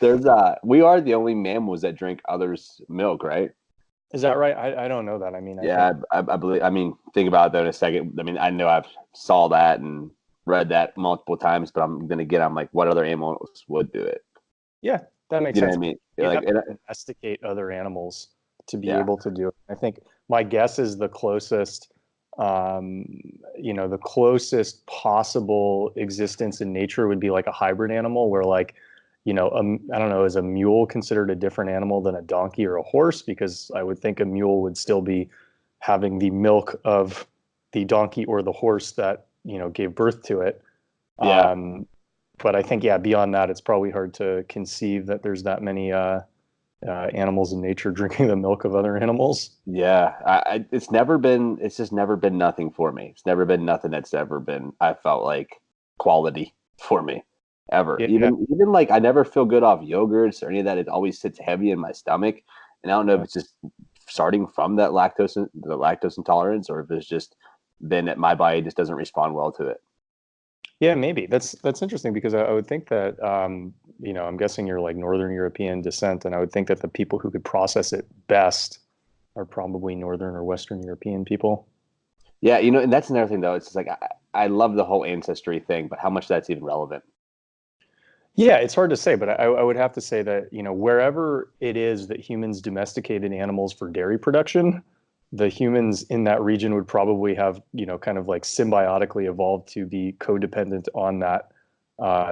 There's we are the only mammals that drink others' milk, right? Is that right? I don't know that. I mean, I think Yeah, I believe. I mean, think about that in a second. I mean, I know I've saw that and read that multiple times, but I'm like, what other animals would do it? yeah, that makes You know what sense. I mean? You'd Like, have to domesticate other animals to be yeah, able to do it. I think my guess is the closest, um, the closest possible existence in nature would be like a hybrid animal where like, I don't know, is a mule considered a different animal than a donkey or a horse? Because I would think a mule would still be having the milk of the donkey or the horse that, gave birth to it. yeah, Um, but I think, yeah, beyond that, it's probably hard to conceive that there's that many animals in nature drinking the milk of other animals. yeah. It's never been. It's just never been nothing for me. It's never been nothing that's ever been. I felt like quality for me ever. Yeah, Even like I never feel good off yogurts or any of that. It always sits heavy in my stomach, and I don't know if yeah, it's just starting from that the lactose intolerance, or if it's just been that my body just doesn't respond well to it. yeah. Maybe that's interesting because I would think that I'm guessing you're like Northern European descent, and I would think that the people who could process it best are probably Northern or Western European people. Yeah, and that's another thing though. It's just like I love the whole ancestry thing, but how much that's even relevant? Yeah, it's hard to say, but I would have to say that, wherever it is that humans domesticated animals for dairy production, the humans in that region would probably have, kind of like symbiotically evolved to be codependent on that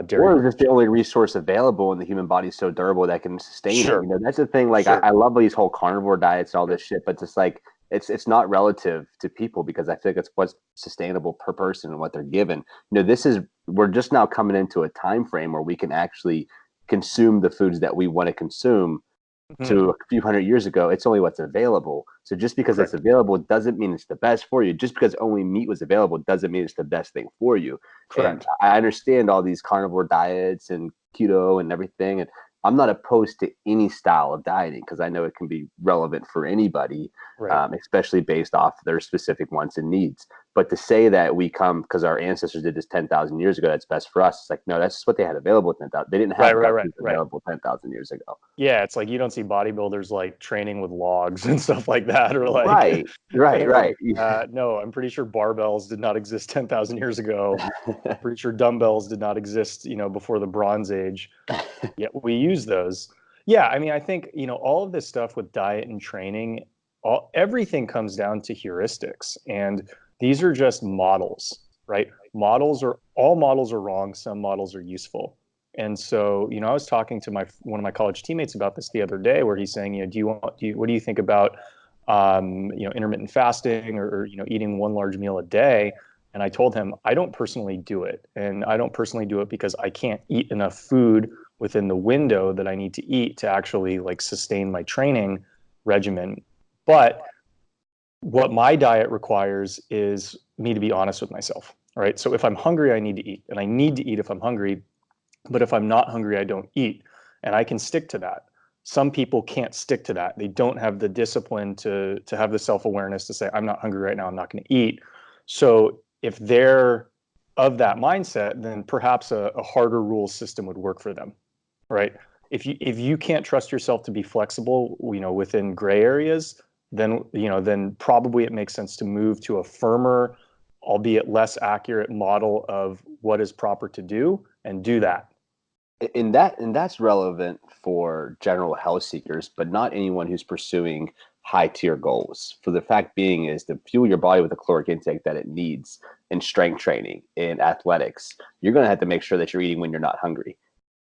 dairy Or is this the production. only resource available and the human body is so durable that can sustain it? Sure, That's the thing. Like sure. I love these whole carnivore diets and all Yep. this shit, but just like it's not relative to people because I think it's what's sustainable per person and what they're given. This is we're just now coming into a time frame where we can actually consume the foods that we want to consume Mhm. to a few hundred years ago, it's only what's available. So just because it's Correct. available doesn't mean it's the best for you. Just because only meat was available doesn't mean it's the best thing for you. And Correct. I understand all these carnivore diets and keto and everything. And I'm not opposed to any style of dieting because I know it can be relevant for anybody, Right. especially based off their specific wants and needs. But to say that we come because our ancestors did this 10,000 years ago, that's best for us. It's like, no, that's just what they had available 10,000. They didn't Right, have right, right, gut right. available 10,000 years ago. Yeah, it's like you don't see bodybuilders like training with logs and stuff like that, or like Right, right, things right. like that. No, I'm pretty sure barbells did not exist 10,000 years ago. Pretty sure dumbbells did not exist, before the Bronze Age. Yet we use those. Yeah, I mean, I think, all of this stuff with diet and training, everything comes down to heuristics. And these are just models, right? All models are wrong, some models are useful. And so, I was talking to my one of my college teammates about this the other day, where he's saying, what do you think about, intermittent fasting or eating one large meal a day? And I told him I don't personally do it, and I don't personally do it because I can't eat enough food within the window that I need to eat to actually like sustain my training regimen. But what my diet requires is me to be honest with myself. Right. So if I'm hungry, I need to eat, and I need to eat if I'm hungry. But if I'm not hungry, I don't eat. And I can stick to that. Some people can't stick to that. They don't have the discipline to have the self-awareness to say, I'm not hungry right now, I'm not going to eat. So if they're of that mindset, then perhaps a harder rule system would work for them, right? If you can't trust yourself to be flexible, within gray areas, then probably it makes sense to move to a firmer, albeit less accurate model of what is proper to do and do that. And that's relevant for general health seekers, but not anyone who's pursuing high tier goals. For the fact being is to fuel your body with the caloric intake that it needs in strength training, in athletics, you're going to have to make sure that you're eating when you're not hungry.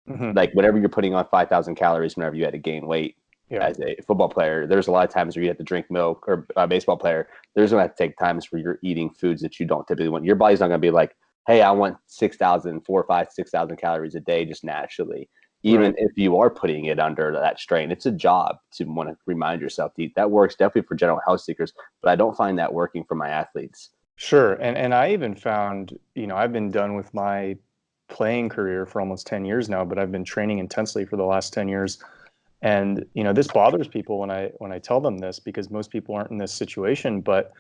Hmm. Like whenever you're putting on 5,000 calories whenever you had to gain weight Yeah. as a football player, there's a lot of times where you have to drink milk, or a baseball player, there's going to have to take times where you're eating foods that you don't typically want. Your body's not going to be like, hey, I want 6,000, 4, 5, 6,000 calories a day just naturally. Even Right. if you are putting it under that strain, it's a job to want to remind yourself to eat. That works definitely for general health seekers, but I don't find that working for my athletes. Sure. And I even found, I've been done with my playing career for almost 10 years now, but I've been training intensely for the last 10 years. And, this bothers people when I tell them this because most people aren't in this situation. But,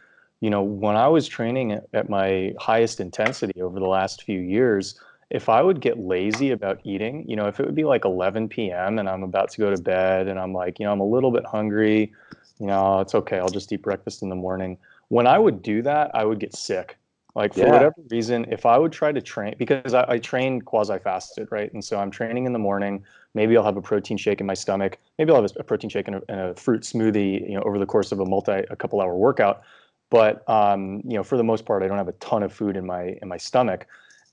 when I was training at my highest intensity over the last few years, if I would get lazy about eating, if it would be like 11 p.m. and I'm about to go to bed and I'm like, I'm a little bit hungry, it's okay. I'll just eat breakfast in the morning. When I would do that, I would get sick. Like for Yeah. whatever reason, if I would try to train, because I train quasi-fasted, right? And so I'm training in the morning. Maybe I'll have a protein shake in my stomach. Maybe I'll have a protein shake and a fruit smoothie, over the course of a couple hour workout. But for the most part, I don't have a ton of food in my stomach.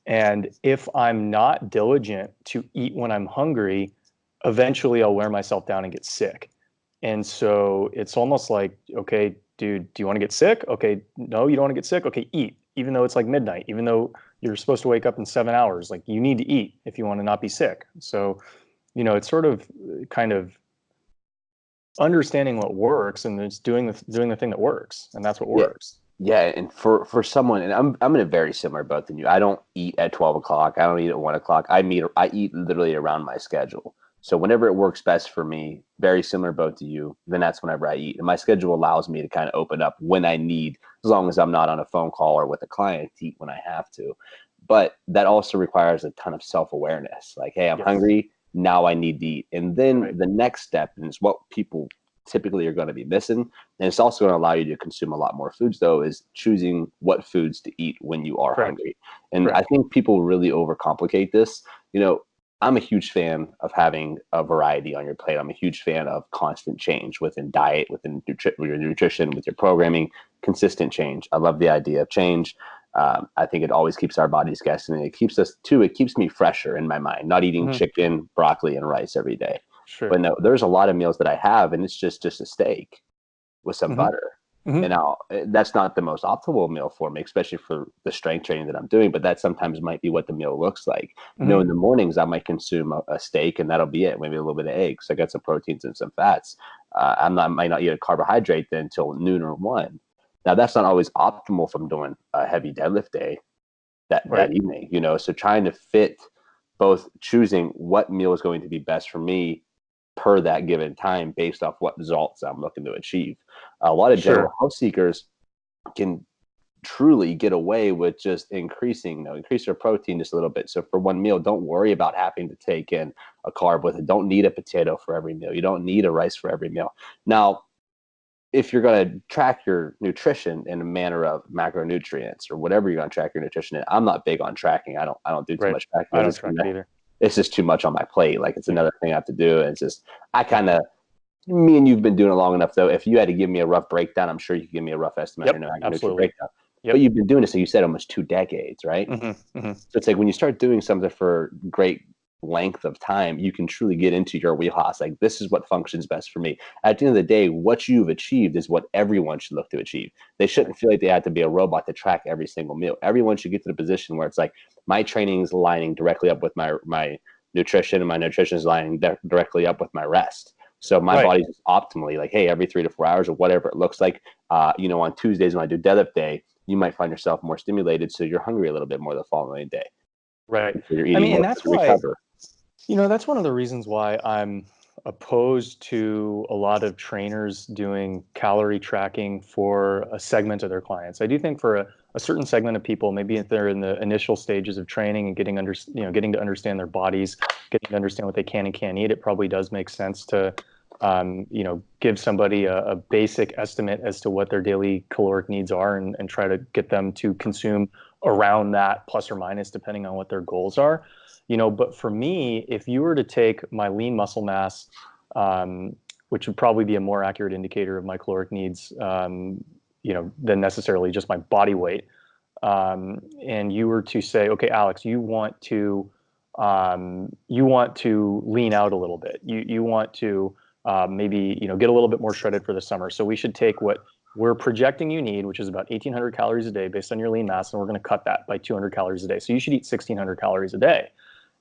And if I'm not diligent to eat when I'm hungry, eventually I'll wear myself down and get sick. And so it's almost like, okay, dude, do you want to get sick? Okay, no, you don't want to get sick. Okay, eat, even though it's like midnight, even though you're supposed to wake up in 7 hours. Like you need to eat if you want to not be sick. So, it's sort of kind of understanding what works and it's doing the thing that works, and that's what Yeah. works. Yeah, and for someone, and I'm in a very similar boat than you. I don't eat at 12 o'clock. I don't eat at 1 o'clock. I eat literally around my schedule. So whenever it works best for me, very similar boat to you, then that's whenever I eat. And my schedule allows me to kind of open up when I need, as long as I'm not on a phone call or with a client, to eat when I have to. But that also requires a ton of self-awareness. Like, hey, I'm Yes. hungry. Now I need to eat. And then Right. the next step, and it's what people typically are going to be missing, and it's also going to allow you to consume a lot more foods, though, is choosing what foods to eat when you are Correct. hungry. And I Correct. think people really overcomplicate this. I'm a huge fan of having a variety on your plate. I'm a huge fan of constant change within diet, within your nutrition, with your programming, consistent change. I love the idea of change. I think it always keeps our bodies guessing, and it keeps us too. It keeps me fresher in my mind, not eating Hmm. chicken, broccoli, and rice every day. But Sure. no, there's a lot of meals that I have, and it's just a steak with some Hmm. butter. And Hmm. now that's not the most optimal meal for me, especially for the strength training that I'm doing. But that sometimes might be what the meal looks like. Hmm. In the mornings I might consume a steak, and that'll be it. Maybe a little bit of eggs. So I got some proteins and some fats. Might not eat a carbohydrate then until noon or 1. Now that's not always optimal from doing a heavy deadlift day that Right. evening. So trying to fit both, choosing what meal is going to be best for me per that given time based off what results I'm looking to achieve. A lot of general Sure. health seekers can truly get away with just increase their protein just a little bit. So for one meal, don't worry about having to take in a carb with it. Don't need a potato for every meal. You don't need a rice for every meal. Now, if you're going to track your nutrition in a manner of macronutrients or whatever you're going to track your nutrition in, I'm not big on tracking. I don't do too Right. much tracking I because don't track it either. it's just too much on my plate. Like it's Yeah. another thing I have to do. And it's just, I Yeah. kind of, me and you've been doing it long enough though. If you had to give me a rough breakdown, I'm sure you could give me a rough estimate on Yep. your macronutrient Absolutely. breakdown. But Yep. you've been doing this, so you said almost 2 decades, right? Hmm. Hmm. So it's like when you start doing something for great length of time, you can truly get into your wheelhouse. Like this is what functions best for me. At the end of the day, what you've achieved is what everyone should look to achieve. They Right. shouldn't feel like they have to be a robot to track every single meal. Everyone should get to the position where it's like my training is lining directly up with my nutrition, and my nutrition is lining directly up with my rest. So my Right. body's just optimally like, hey, every 3 to 4 hours or whatever it looks like. On Tuesdays when I do deadlift day, you might find yourself more stimulated, so you're hungry a little bit more the following day. Right. So you're I eating mean, more and that's to why, recover. that's one of the reasons why I'm opposed to a lot of trainers doing calorie tracking for a segment of their clients. I do think for a certain segment of people, maybe if they're in the initial stages of training and getting to understand their bodies, getting to understand what they can and can't eat, it probably does make sense to, give somebody a basic estimate as to what their daily caloric needs are and try to get them to consume around that plus or minus depending on what their goals are. But for me, if you were to take my lean muscle mass, um, which would probably be a more accurate indicator of my caloric needs, than necessarily just my body weight, and you were to say, okay, Alex, you want to lean out a little bit. You want to maybe get a little bit more shredded for the summer. So we should take what we're projecting you need, which is about 1,800 calories a day based on your lean mass, and we're going to cut that by 200 calories a day. So you should eat 1,600 calories a day.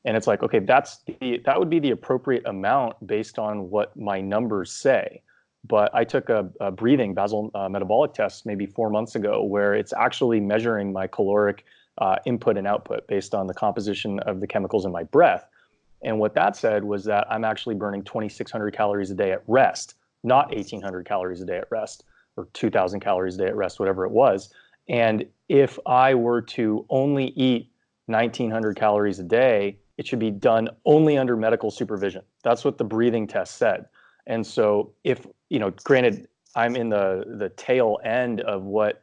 And it's like, okay, that would be the appropriate amount based on what my numbers say. But I took a breathing basal metabolic test maybe 4 months ago, where it's actually measuring my caloric input and output based on the composition of the chemicals in my breath. And what that said was that I'm actually burning 2,600 calories a day at rest, not 1,800 calories a day at rest or 2,000 calories a day at rest, whatever it was. And if I were to only eat 1900 calories a day, it should be done only under medical supervision. That's what the breathing test said. And so if, granted, I'm in the tail end of what,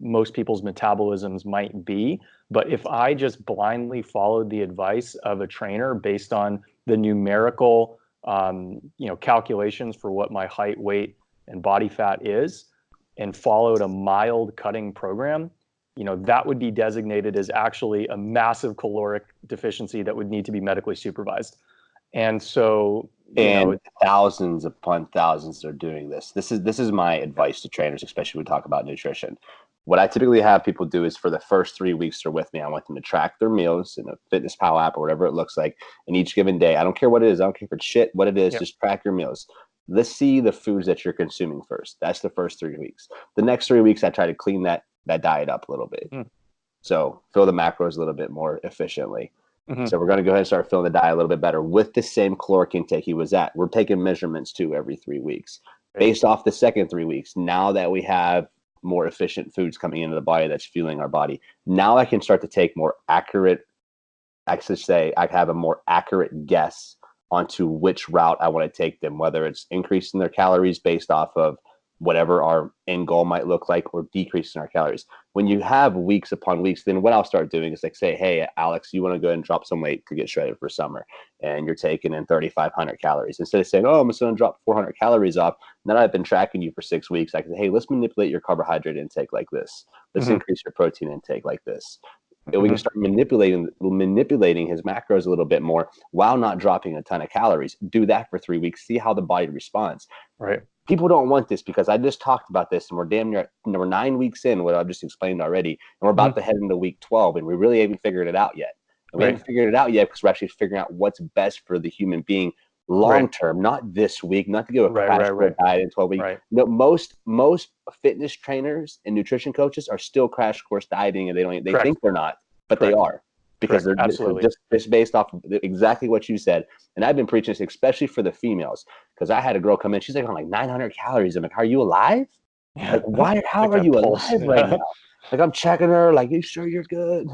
most people's metabolisms might be. But if I just blindly followed the advice of a trainer based on the numerical, calculations for what my height, weight, and body fat is, and followed a mild cutting program, that would be designated as actually a massive caloric deficiency that would need to be medically supervised. And so, and thousands upon thousands are doing this. This is my advice to trainers, especially when we talk about nutrition. What I typically have people do is for the first 3 weeks they're with me, I want them to track their meals in a Fitness Pal app or whatever it looks like in each given day. I don't care what it is. I don't care if it's shit, what it is. yep. Just track your meals. Let's see the foods that you're consuming first. That's the first 3 weeks. The next 3 weeks, I try to clean that diet up a little bit. So fill the macros a little bit more efficiently. So we're going to go ahead and start filling the diet a little bit better with the same caloric intake he was at. We're taking measurements too every 3 weeks. Based off the second 3 weeks, now that we have more efficient foods coming into the body that's fueling our body, now I can start to take more accurate, I should say, I have a more accurate guess onto which route I want to take them, whether it's increasing their calories based off of whatever our end goal might look like, or decreasing our calories. When you have weeks upon weeks, then what I'll start doing is like, say, hey, Alex, you want to go ahead and drop some weight to get shredded for summer, and you're taking in 3,500 calories. Instead of saying, oh, I'm just going to drop 400 calories off, now that I've been tracking you for 6 weeks, I can say, hey, let's manipulate your carbohydrate intake like this. Let's increase your protein intake like this. And we can start manipulating his macros a little bit more while not dropping a ton of calories. Do that for 3 weeks. See how the body responds. Right. People don't want this because I just talked about this, and we're damn near, we're 9 weeks in, what I've just explained already, and we're about to head into week 12, and we really haven't figured it out yet. And we haven't figured it out yet because we're actually figuring out what's best for the human being long term, not this week, not to go a crash course diet in 12 weeks. No, most fitness trainers and nutrition coaches are still crash course dieting, and they think they're not, but they are. Because they're just based off of exactly what you said. And I've been preaching this, especially for the females, because I had a girl come in, she's like on like 900 calories. I'm like, are you alive? Like, why? How like are you pulse, alive right now? Like, I'm checking her, like, you sure you're good?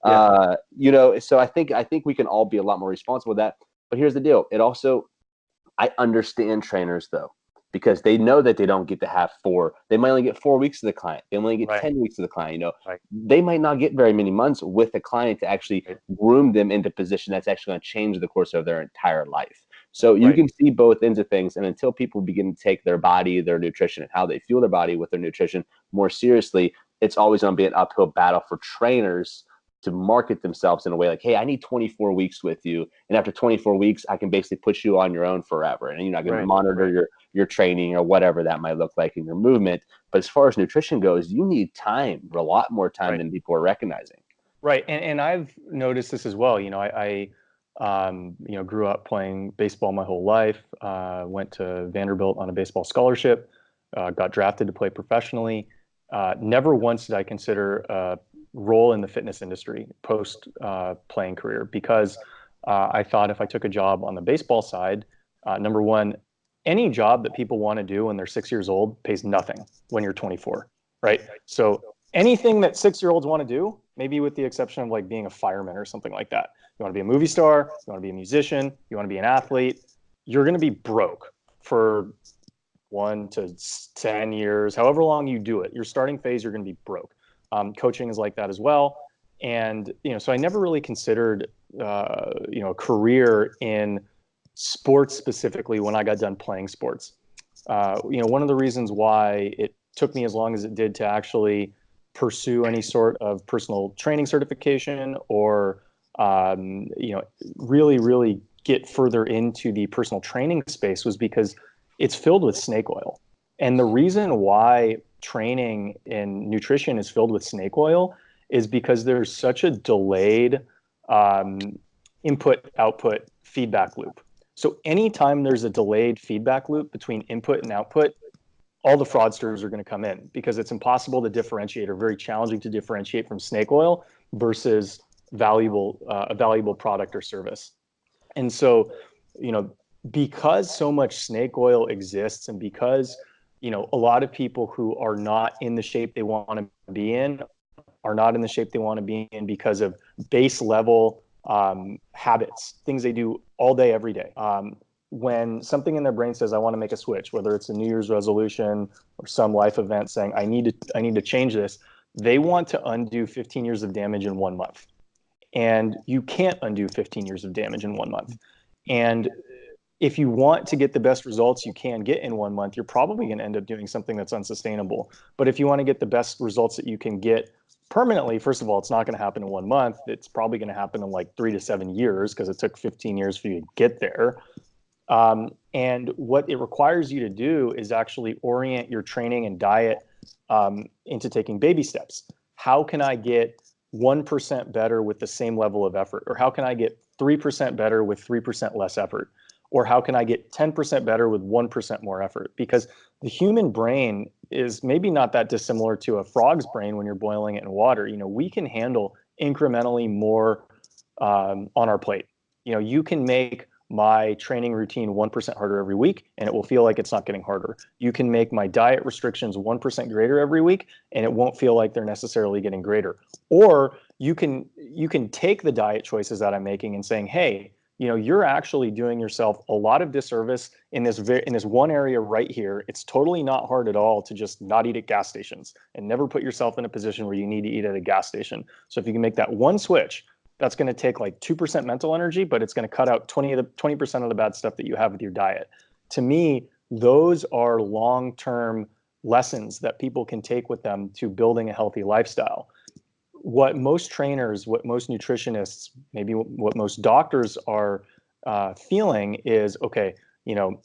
So I think we can all be a lot more responsible with that. But here's the deal. I understand trainers though, because they know that they don't get to have they might only get 4 weeks of the client. They only get 10 weeks of the client. They might not get very many months with the client to actually groom them into position that's actually going to change the course of their entire life. So you can see both ends of things. And until people begin to take their body, their nutrition, and how they fuel their body with their nutrition more seriously, it's always going to be an uphill battle for trainers to market themselves in a way like, hey, I need 24 weeks with you. And after 24 weeks, I can basically put you on your own forever. And you're not going to monitor your training or whatever that might look like in your movement. But as far as nutrition goes, you need time, a lot more time than people are recognizing. Right. And I've noticed this as well. I grew up playing baseball my whole life, went to Vanderbilt on a baseball scholarship, got drafted to play professionally. Never once did I consider a role in the fitness industry post playing career, because I thought if I took a job on the baseball side, number one, any job that people want to do when they're 6 years old pays nothing when you're 24, right? So anything that 6-year-olds want to do, maybe with the exception of like being a fireman or something like that. You want to be a movie star, you want to be a musician, you want to be an athlete, you're going to be broke for 1 to 10 years, however long you do it. Your starting phase, you're going to be broke. Coaching is like that as well. And, so I never really considered, a career in sports specifically when I got done playing sports. One of the reasons why it took me as long as it did to actually pursue any sort of personal training certification or, really, really get further into the personal training space was because it's filled with snake oil. And the reason why training in nutrition is filled with snake oil is because there's such a delayed input-output feedback loop. So anytime there's a delayed feedback loop between input and output, all the fraudsters are going to come in, because it's impossible to differentiate, or very challenging to differentiate, from snake oil versus a valuable product or service. And so, because so much snake oil exists, and because, a lot of people who are not in the shape they want to be in are not in the shape they want to be in because of base level habits, things they do all day, every day. When something in their brain says, I want to make a switch, whether it's a New Year's resolution or some life event saying, I need to change this, they want to undo 15 years of damage in 1 month. And you can't undo 15 years of damage in 1 month. And if you want to get the best results you can get in 1 month, you're probably going to end up doing something that's unsustainable. But if you want to get the best results that you can get permanently, first of all, it's not going to happen in 1 month. It's probably going to happen in like 3 to 7 years because it took 15 years for you to get there. And what it requires you to do is actually orient your training and diet into taking baby steps. How can I get 1% better with the same level of effort? Or how can I get 3% better with 3% less effort? Or how can I get 10% better with 1% more effort? Because the human brain is maybe not that dissimilar to a frog's brain when you're boiling it in water. You know, we can handle incrementally more on our plate. You know, you can make my training routine 1% harder every week, and it will feel like it's not getting harder. You can make my diet restrictions 1% greater every week, and it won't feel like they're necessarily getting greater. Or you can take the diet choices that I'm making and saying, hey, you know, you're actually doing yourself a lot of disservice in this one area right here. It's totally not hard at all to just not eat at gas stations and never put yourself in a position where you need to eat at a gas station. So if you can make that one switch, that's going to take like 2% mental energy, but it's going to cut out 20% of the bad stuff that you have with your diet. To me, those are long-term lessons that people can take with them to building a healthy lifestyle. What most trainers, what most nutritionists, maybe what most doctors are feeling is, okay, you know,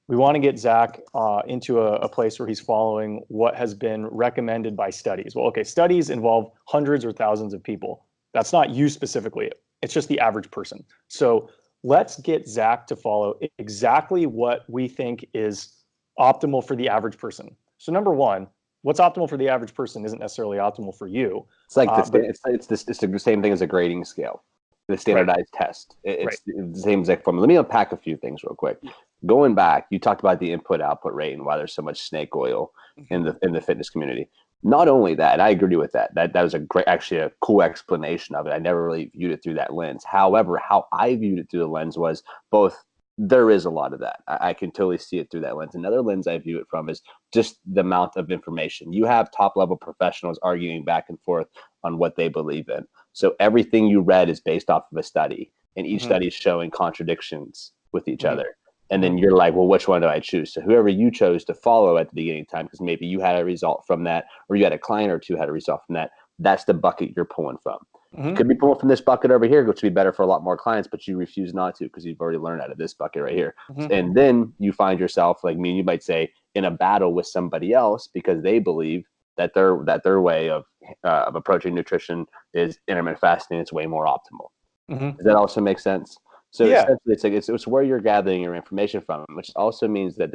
we want to get Zach into a place where he's following what has been recommended by studies. Well, okay, studies involve hundreds or thousands of people. That's not you specifically. It's just the average person. So let's get Zach to follow exactly what we think is optimal for the average person. So number one, what's optimal for the average person isn't necessarily optimal for you. It's like it's the same thing as a grading scale, the standardized test. It's the same exact formula. Let me unpack a few things real quick. Going back, you talked about the input-output rate and why there's so much snake oil in the fitness community. Not only that, and I agree with that. That was actually a cool explanation of it. I never really viewed it through that lens. However, how I viewed it through the lens was both. There is a lot of that. I can totally see it through that lens. Another lens I view it from is just the amount of information. You have top-level professionals arguing back and forth on what they believe in. So everything you read is based off of a study, and each study is showing contradictions with each other. And then you're like, well, which one do I choose? So whoever you chose to follow at the beginning of time, because maybe you had a result from that, or you had a client or two had a result from that, that's the bucket you're pulling from. You could be pulling from this bucket over here, which would be better for a lot more clients, but you refuse not to because you've already learned out of this bucket right here. And then you find yourself, like me, you might say, in a battle with somebody else because they believe that their way of approaching nutrition is intermittent fasting. It's way more optimal. Does that also make sense? So essentially, it's where you're gathering your information from, which also means that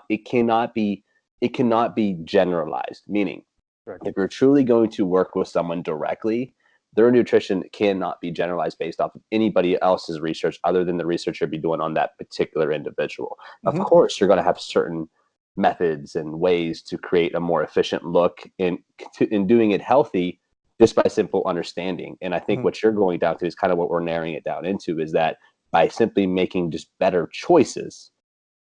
it cannot be generalized. Meaning, if you're truly going to work with someone directly, their nutrition cannot be generalized based off of anybody else's research other than the research you'll be doing on that particular individual. Of course, you're going to have certain methods and ways to create a more efficient look in doing it healthy just by simple understanding. And I think what you're going down to is kind of what we're narrowing it down into, is that by simply making just better choices,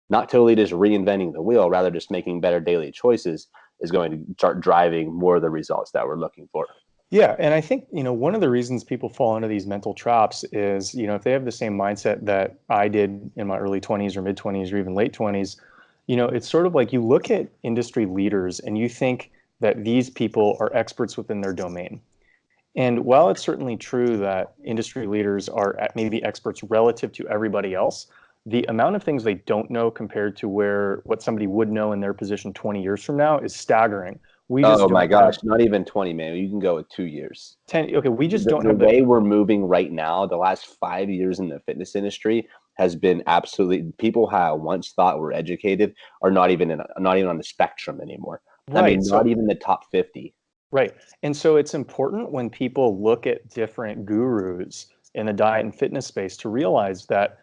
not totally just reinventing the wheel, rather just making better daily choices is going to start driving more of the results that we're looking for. Yeah, and I think, you know, one of the reasons people fall into these mental traps is, you know, if they have the same mindset that I did in my early 20s or mid 20s or even late 20s, you know, it's sort of like you look at industry leaders and you think that these people are experts within their domain. And while it's certainly true that industry leaders are maybe experts relative to everybody else, the amount of things they don't know compared to what somebody would know in their position 20 years from now is staggering. Oh my gosh, not even 20, man. You can go with 2 years. 10. Okay, we just don't the have way we're moving right now. The last 5 years in the fitness industry has been absolutely. People who I once thought were educated are not even on the spectrum anymore. Right, I mean, not even the top 50. Right. And so it's important when people look at different gurus in the diet and fitness space to realize that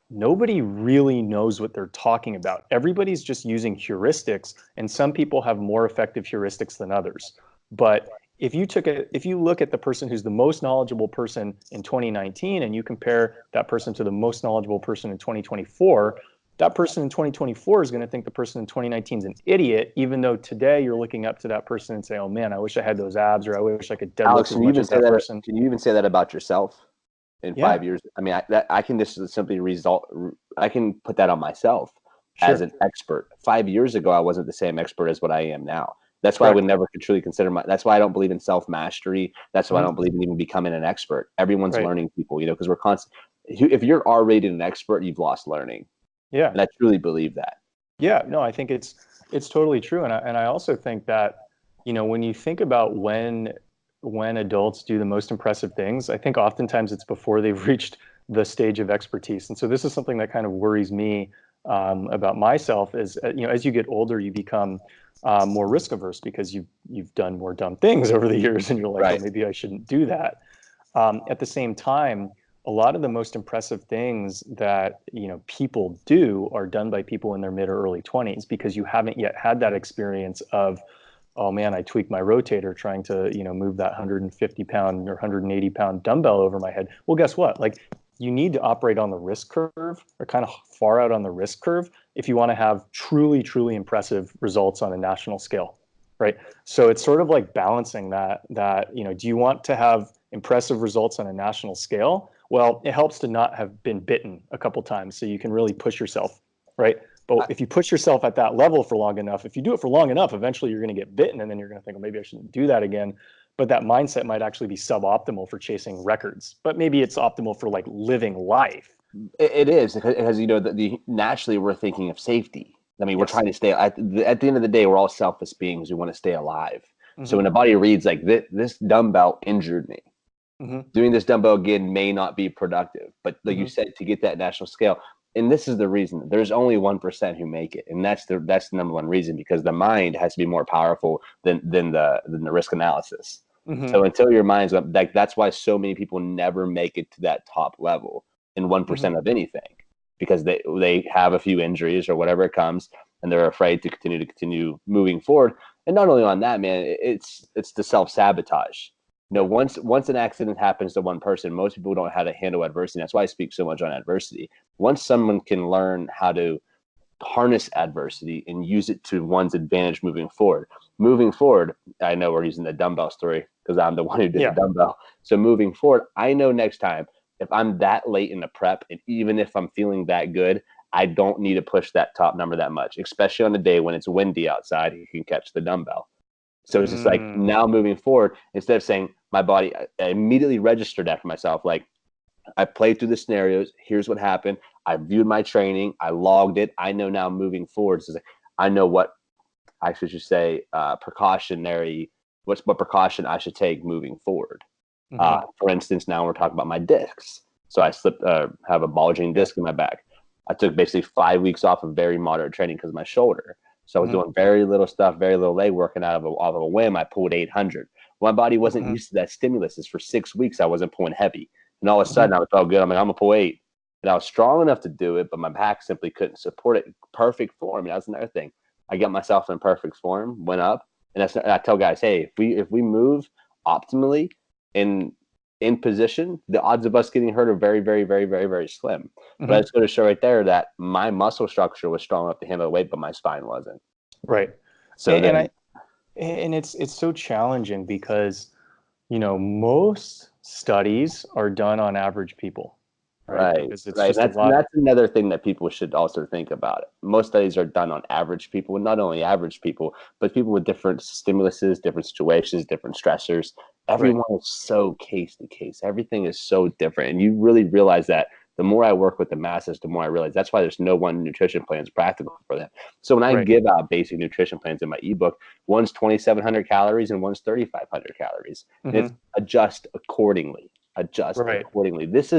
nobody really knows what they're talking about. Everybody's just using heuristics, and some people have more effective heuristics than others. But if you look at the person who's the most knowledgeable person in 2019 and you compare that person to the most knowledgeable person in 2024, that person in 2024 is going to think the person in 2019 is an idiot, even though today you're looking up to that person and say, oh man, I wish I had those abs, or I wish I could deadlift Alex, as much as that person. can you even say that about yourself in Yeah, 5 years? I mean, I can just simply I can put that on myself as sure. an expert. 5 years ago, I wasn't the same expert as what I am now. That's why I would Correct. never truly consider that's why I don't believe in self mastery. That's why I Mhm. don't believe in even becoming an expert. Everyone's Right. learning people, because we're constant. If you're already an expert, you've lost learning. Yeah. And I truly believe that. Yeah, no, I think it's totally true, and I also think that when you think about when adults do the most impressive things, I think oftentimes it's before they've reached the stage of expertise, and so this is something that kind of worries me about myself. Is as you get older, you become more risk averse because you've done more dumb things over the years, and you're like, oh, Right. maybe I shouldn't do that. At the same time, a lot of the most impressive things that people do are done by people in their mid or early 20s because you haven't yet had that experience of, oh man, I tweaked my rotator trying to move that 150 pound or 180 pound dumbbell over my head. Well, guess what? Like, you need to operate on the risk curve, or kind of far out on the risk curve, if you want to have truly, truly impressive results on a national scale, right? So it's sort of like balancing that do you want to have impressive results on a national scale? Well, it helps to not have been bitten a couple times so you can really push yourself, right? But if you push yourself at that level for long enough, if you do it for long enough, eventually you're going to get bitten, and then you're going to think, oh, maybe I shouldn't do that again. But that mindset might actually be suboptimal for chasing records, but maybe it's optimal for like living life. It is because naturally we're thinking of safety. I mean, we're Yes. trying to stay at the end of the day. We're all selfless beings. We want to stay alive. So Hmm. when a body reads like this dumbbell injured me, Hmm. doing this dumbbell again may not be productive. But like you Hmm. said, to get that national scale, and this is the reason there's only 1% who make it, and that's the number one reason, because the mind has to be more powerful than the risk analysis. Hmm. So until your mind's up, that's why so many people never make it to that top level in Hmm. 1% of anything, because they have a few injuries or whatever it comes, and they're afraid to continue moving forward. And not only on that, man, it's the self sabotage. Yeah. Once an accident happens to one person, most people don't know how to handle adversity. That's why I speak so much on adversity. Once someone can learn how to harness adversity and use it to one's advantage moving forward, I know we're using the dumbbell story because I'm the one who did the Yeah. dumbbell. So moving forward, I know next time if I'm that late in the prep, and even if I'm feeling that good, I don't need to push that top number that much, especially on a day when it's windy outside. You can catch the dumbbell. So it's just like, Mm. now moving forward, instead of saying my body, I immediately registered that for myself. Like, I played through the scenarios. Here's what happened. I viewed my training. I logged it. I know now moving forward. So I know what I should say, what precaution I should take moving forward. Hmm. For instance, now we're talking about my discs. So I have a bulging Yeah. disc in my back. I took basically 5 weeks off of very moderate training because of my shoulder. So I was Hmm. doing very little stuff, very little leg working off of a whim. I pulled 800. My body wasn't Hmm. used to that stimulus. For 6 weeks, I wasn't pulling heavy. And all of a Hmm. sudden, I felt good. I'm like, I'm going to pull 8. And I was strong enough to do it, but my back simply couldn't support it in perfect form. And that was another thing. I got myself in perfect form, went up, and I tell guys, hey, if we move optimally in position, the odds of us getting hurt are very, very, very, very, very slim. But I Hmm. just go to show right there that my muscle structure was strong enough to handle the weight, but my spine wasn't. Right. So And then, I and it's so challenging because most studies are done on average people, right? right, Because it's right, and just a that's and lot. that's another thing that people should also think about. Most studies are done on average people, and not only average people, but people with different stimuluses, different situations, different stressors. Right. Everyone is so case to case. Everything is so different, and you really realize that the more I work with the masses, the more I realize that's why there's no one nutrition plan is practical for them. So when I Right. give out basic nutrition plans in my ebook, one's 2,700 calories and one's 3,500 calories, and it's Hmm. adjust accordingly. Adjust Right. accordingly. These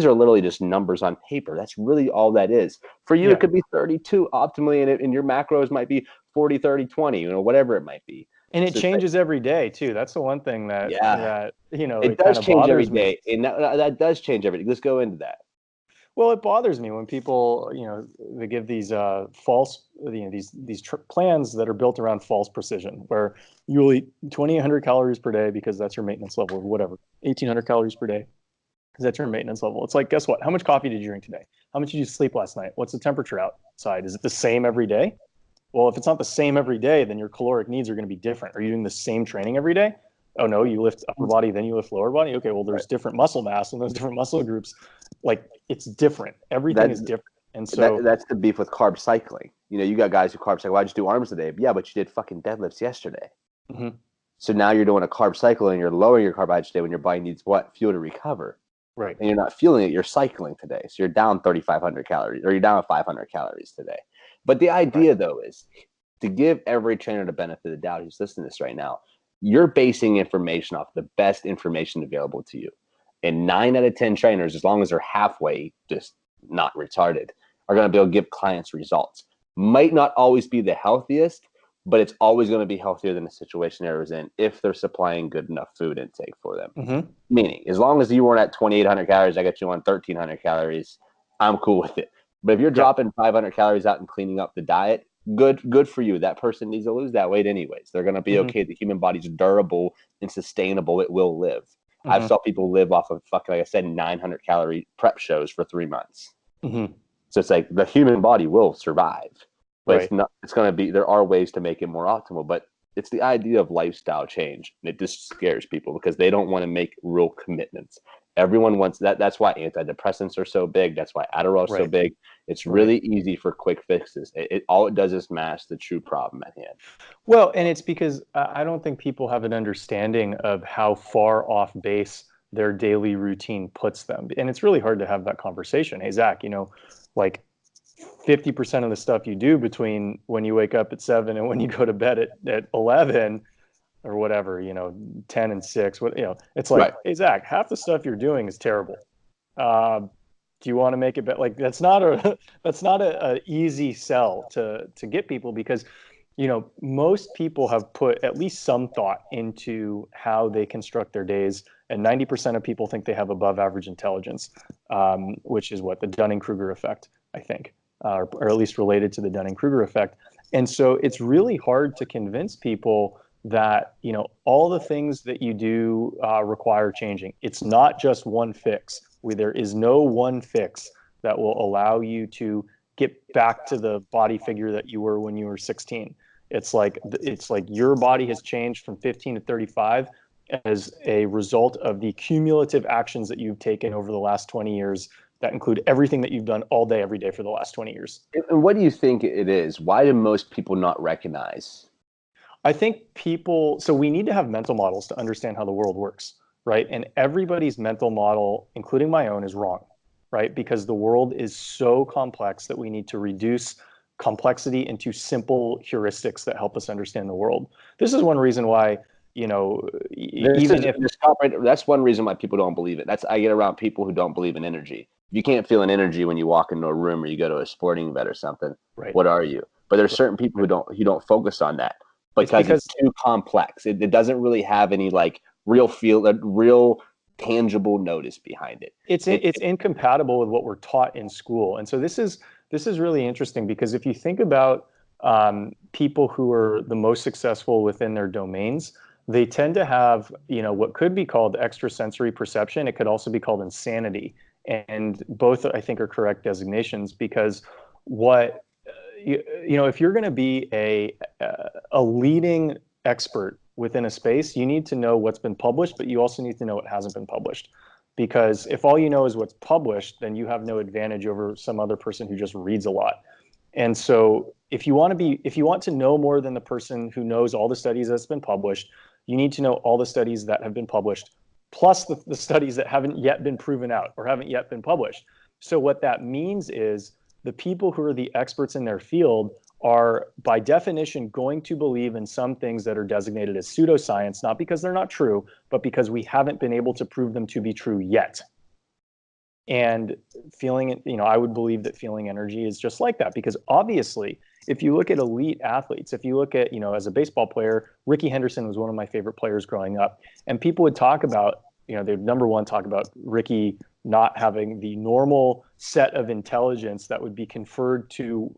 are literally just numbers on paper. That's really all that is. For you, it Yeah. could be 32 optimally, and your macros might be 40, 30, 20, whatever it might be. And it So it's like, changes every day too. That's the one thing that yeah, that it it kind does of change every bothers me. day. And that does change everything. Let's go into that. Well, it bothers me when people, they give these false, plans that are built around false precision, where you will eat 2,800 calories per day because that's your maintenance level, or whatever, 1,800 calories per day because that's your maintenance level. It's like, guess what? How much coffee did you drink today? How much did you sleep last night? What's the temperature outside? Is it the same every day? Well, if it's not the same every day, then your caloric needs are going to be different. Are you doing the same training every day? Oh no, you lift upper body, then you lift lower body. Okay, well, there's Right. different muscle mass and those different muscle groups. Like, it's different. Everything That is different. And so, that's the beef with carb cycling. You got guys who carb cycle. Why'd you do arms today? Yeah, but you did fucking deadlifts yesterday. mhm, So now you're doing a carb cycle and you're lowering your carbohydrates today when your body needs what? Fuel to recover. right. And you're not feeling it. You're cycling today. So you're down 3,500 calories or you're down 500 calories today. But the Right. idea, though, is to give every trainer the benefit of the doubt who's listening to this right now. You're basing information off the best information available to you. And 9 out of 10 trainers, as long as they're halfway just not retarded, are going to be able to give clients results. Might not always be the healthiest, but it's always going to be healthier than the situation they're in if they're supplying good enough food intake for them. Hmm. Meaning, as long as you weren't at 2,800 calories, I got you on 1,300 calories, I'm cool with it. But if you're Yeah. dropping 500 calories out and cleaning up the diet, good for you. That person needs to lose that weight anyways. They're going to be Hmm. okay. The human body's durable and sustainable. It will live. I've Hmm. saw people live off of fucking, like I said, 900 calorie prep shows for 3 months. Hmm. So it's like the human body will survive, but it's Right. not. It's going to be. There are ways to make it more optimal, but it's the idea of lifestyle change, and it just scares people because they don't want to make real commitments. Everyone wants that. That's why antidepressants are so big. That's why Adderall is so Right. big. It's Right. really easy for quick fixes. All it does is mask the true problem at hand. Well, and it's because I don't think people have an understanding of how far off base their daily routine puts them. And it's really hard to have that conversation. Hey, Zach, like 50% of the stuff you do between when you wake up at 7 and when you go to bed at 11 or whatever, 10 and 6, it's Right. like, hey, Zach, half the stuff you're doing is terrible. Uh, do you want to make it better? Like, that's not a that's not a easy sell to get people, because most people have put at least some thought into how they construct their days, and 90% of people think they have above average intelligence, which is what the Dunning-Kruger effect, I think, or at least related to the Dunning-Kruger effect. And so it's really hard to convince people that all the things that you do require changing. It's not just one fix. There is no one fix that will allow you to get back to the body figure that you were when you were 16. It's like your body has changed from 15 to 35 as a result of the cumulative actions that you've taken over the last 20 years that include everything that you've done all day, every day for the last 20 years. And what do you think it is? Why do most people not recognize? I think so we need to have mental models to understand how the world works, right? And everybody's mental model, including my own, is wrong, right? Because the world is so complex that we need to reduce complexity into simple heuristics that help us understand the world. This is one reason why, This even is if, this stop right. That's one reason why people don't believe it. I get around people who don't believe in energy. You can't feel an energy when you walk into a room or you go to a sporting event or something. right, What are you? But there's right, certain people right. who don't focus on that It's because it's because too complex. It doesn't really have any like real tangible notice behind it. it's incompatible with what we're taught in school. And so this is really interesting, because if you think about people who are the most successful within their domains, they tend to have what could be called extrasensory perception. It could also be called insanity, and both I think are correct designations, because what if you're going to be a leading expert within a space, you need to know what's been published, but you also need to know what hasn't been published. Because if all you know is what's published, then you have no advantage over some other person who just reads a lot. And so if you want to know more than the person who knows all the studies that's been published, you need to know all the studies that have been published, plus the studies that haven't yet been proven out or haven't yet been published. So what that means is the people who are the experts in their field are by definition going to believe in some things that are designated as pseudoscience, not because they're not true, but because we haven't been able to prove them to be true yet. And I would believe that feeling energy is just like that, because obviously, if you look at elite athletes, if you look at, as a baseball player, Ricky Henderson was one of my favorite players growing up. And people would talk about, they'd number one talk about Ricky not having the normal set of intelligence that would be conferred to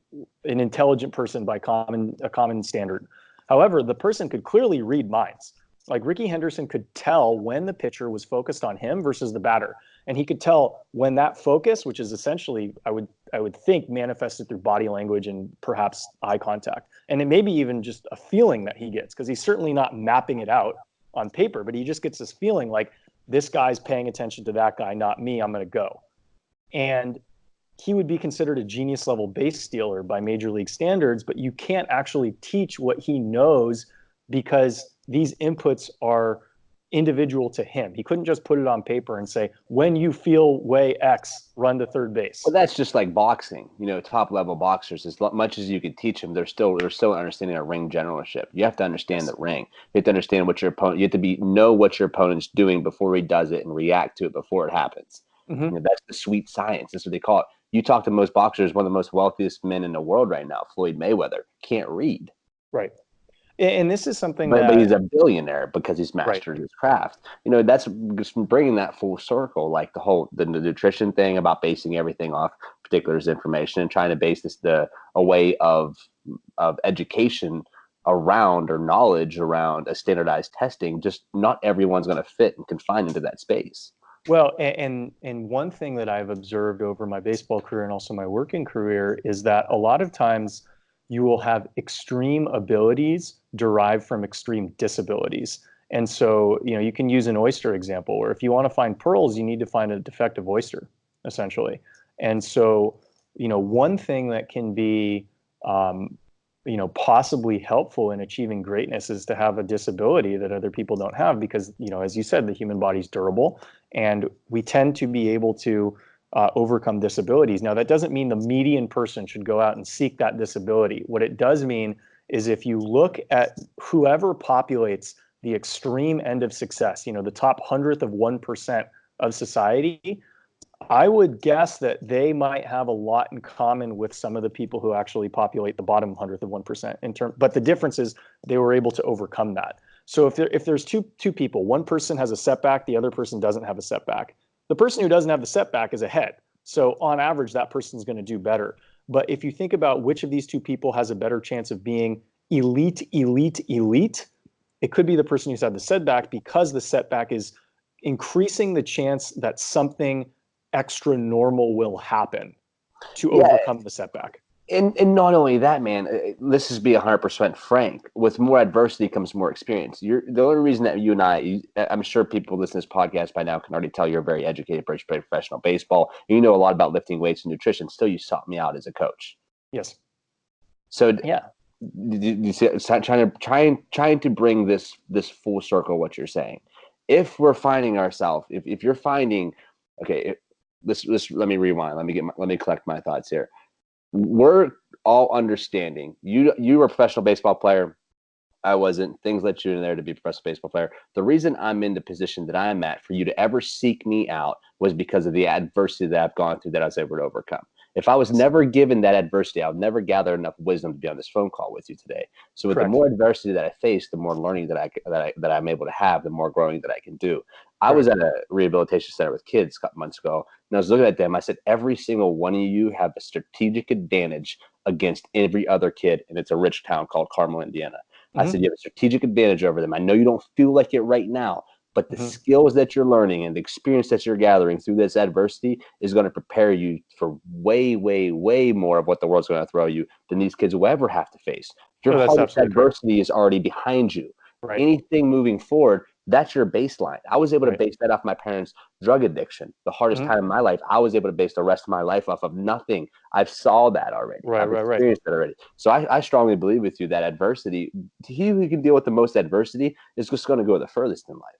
an intelligent person by a common standard. However, the person could clearly read minds. Like Ricky Henderson could tell when the pitcher was focused on him versus the batter. And he could tell when that focus, which is essentially, I would think, manifested through body language and perhaps eye contact. And it may be even just a feeling that he gets, because he's certainly not mapping it out on paper, but he just gets this feeling like this guy's paying attention to that guy, not me, I'm going to go. And he would be considered a genius level base stealer by major league standards, but you can't actually teach what he knows because these inputs are individual to him. He couldn't just put it on paper and say, when you feel way X, run to third base. Well, that's just like boxing. Top level boxers, as much as you could teach them, they're still understanding a ring generalship. You have to understand the ring. You have to understand what your opponent. You have to know what your opponent's doing before he does it and react to it before it happens. That's the sweet science. That's what they call it. You talk to most boxers, one of the most wealthiest men in the world right now, Floyd Mayweather, can't read. Right. And this is something but he's a billionaire because he's mastered his craft. That's just bringing that full circle, like the nutrition thing about basing everything off particulars information and trying to base a way of education around or knowledge around a standardized testing. Just not everyone's going to fit and confine into that space. Well, and one thing that I've observed over my baseball career and also my working career is that a lot of times you will have extreme abilities derived from extreme disabilities. And so, you can use an oyster example where if you want to find pearls, you need to find a defective oyster, essentially. And so, one thing that can be, possibly helpful in achieving greatness is to have a disability that other people don't have because, as you said, the human body's durable and we tend to be able to overcome disabilities. Now, that doesn't mean the median person should go out and seek that disability. What it does mean is if you look at whoever populates the extreme end of success, the top 100th of 1% of society, I would guess that they might have a lot in common with some of the people who actually populate the bottom 100th of 1%. But the difference is they were able to overcome that. So if there's two people, one person has a setback, the other person doesn't have a setback. The person who doesn't have the setback is ahead. So on average, that person's going to do better. But if you think about which of these two people has a better chance of being elite, it could be the person who's had the setback because the setback is increasing the chance that something extra normal will happen to overcome the setback. And not only that, man, let's just be 100% frank. With more adversity comes more experience. The only reason that you and I'm sure people listening to this podcast by now can already tell you're a very educated person, played professional baseball. And you know a lot about lifting weights and nutrition. Still, you sought me out as a coach. Yes. So yeah, you see, trying to bring this full circle. What you're saying, if we're finding ourselves, if you're finding, okay, let me rewind. Let me collect my thoughts here. We're all understanding. You were a professional baseball player. I wasn't. Things led you in there to be a professional baseball player. The reason I'm in the position that I'm at for you to ever seek me out was because of the adversity that I've gone through that I was able to overcome. If I was never given that adversity, I would never gather enough wisdom to be on this phone call with you today. So with the more adversity that I face, the more learning that I'm able to have, the more growing that I can do. I was at a rehabilitation center with kids a couple months ago, and I was looking at them. I said, every single one of you have a strategic advantage against every other kid, and it's a rich town called Carmel, Indiana. I said, you have a strategic advantage over them. I know you don't feel like it right now, but the skills that you're learning and the experience that you're gathering through this adversity is going to prepare you for way, way, way more of what the world's going to throw you than these kids will ever have to face. Your hardest adversity is already behind you. Anything moving forward, that's your baseline. I was able to base that off my parents' drug addiction. The hardest time in my life, I was able to base the rest of my life off of nothing. I've saw that already. I've experienced that already. So I strongly believe with you that adversity, he who can deal with the most adversity is just going to go the furthest in life.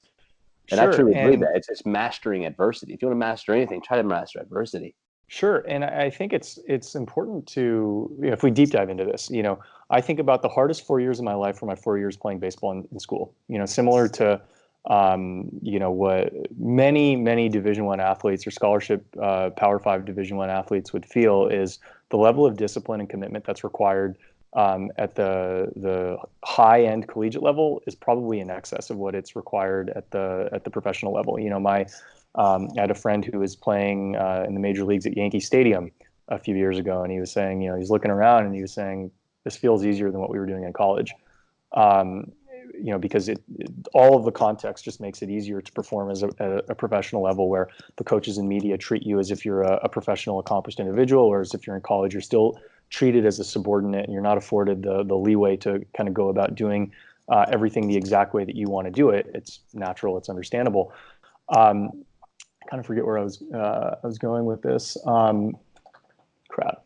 And I truly believe that. It's mastering adversity. If you want to master anything, try to master adversity. Sure. And I think it's important to, if we deep dive into this, I think about the hardest 4 years of my life were my 4 years playing baseball in school, similar to, what many Division I athletes or scholarship Power 5 Division I athletes would feel is the level of discipline and commitment that's required at the high end collegiate level is probably in excess of what it's required at the professional level. I had a friend who was playing in the major leagues at Yankee Stadium a few years ago, and he was saying, he's looking around and he was saying, this feels easier than what we were doing in college. Um, because all of the context just makes it easier to perform as a professional level, where the coaches and media treat you as if you're a professional, accomplished individual, or as if you're in college, you're still treated as a subordinate and you're not afforded the leeway to kind of go about doing everything the exact way that you want to do it. It's natural, it's understandable. I kind of forget where I was going with this. Crap.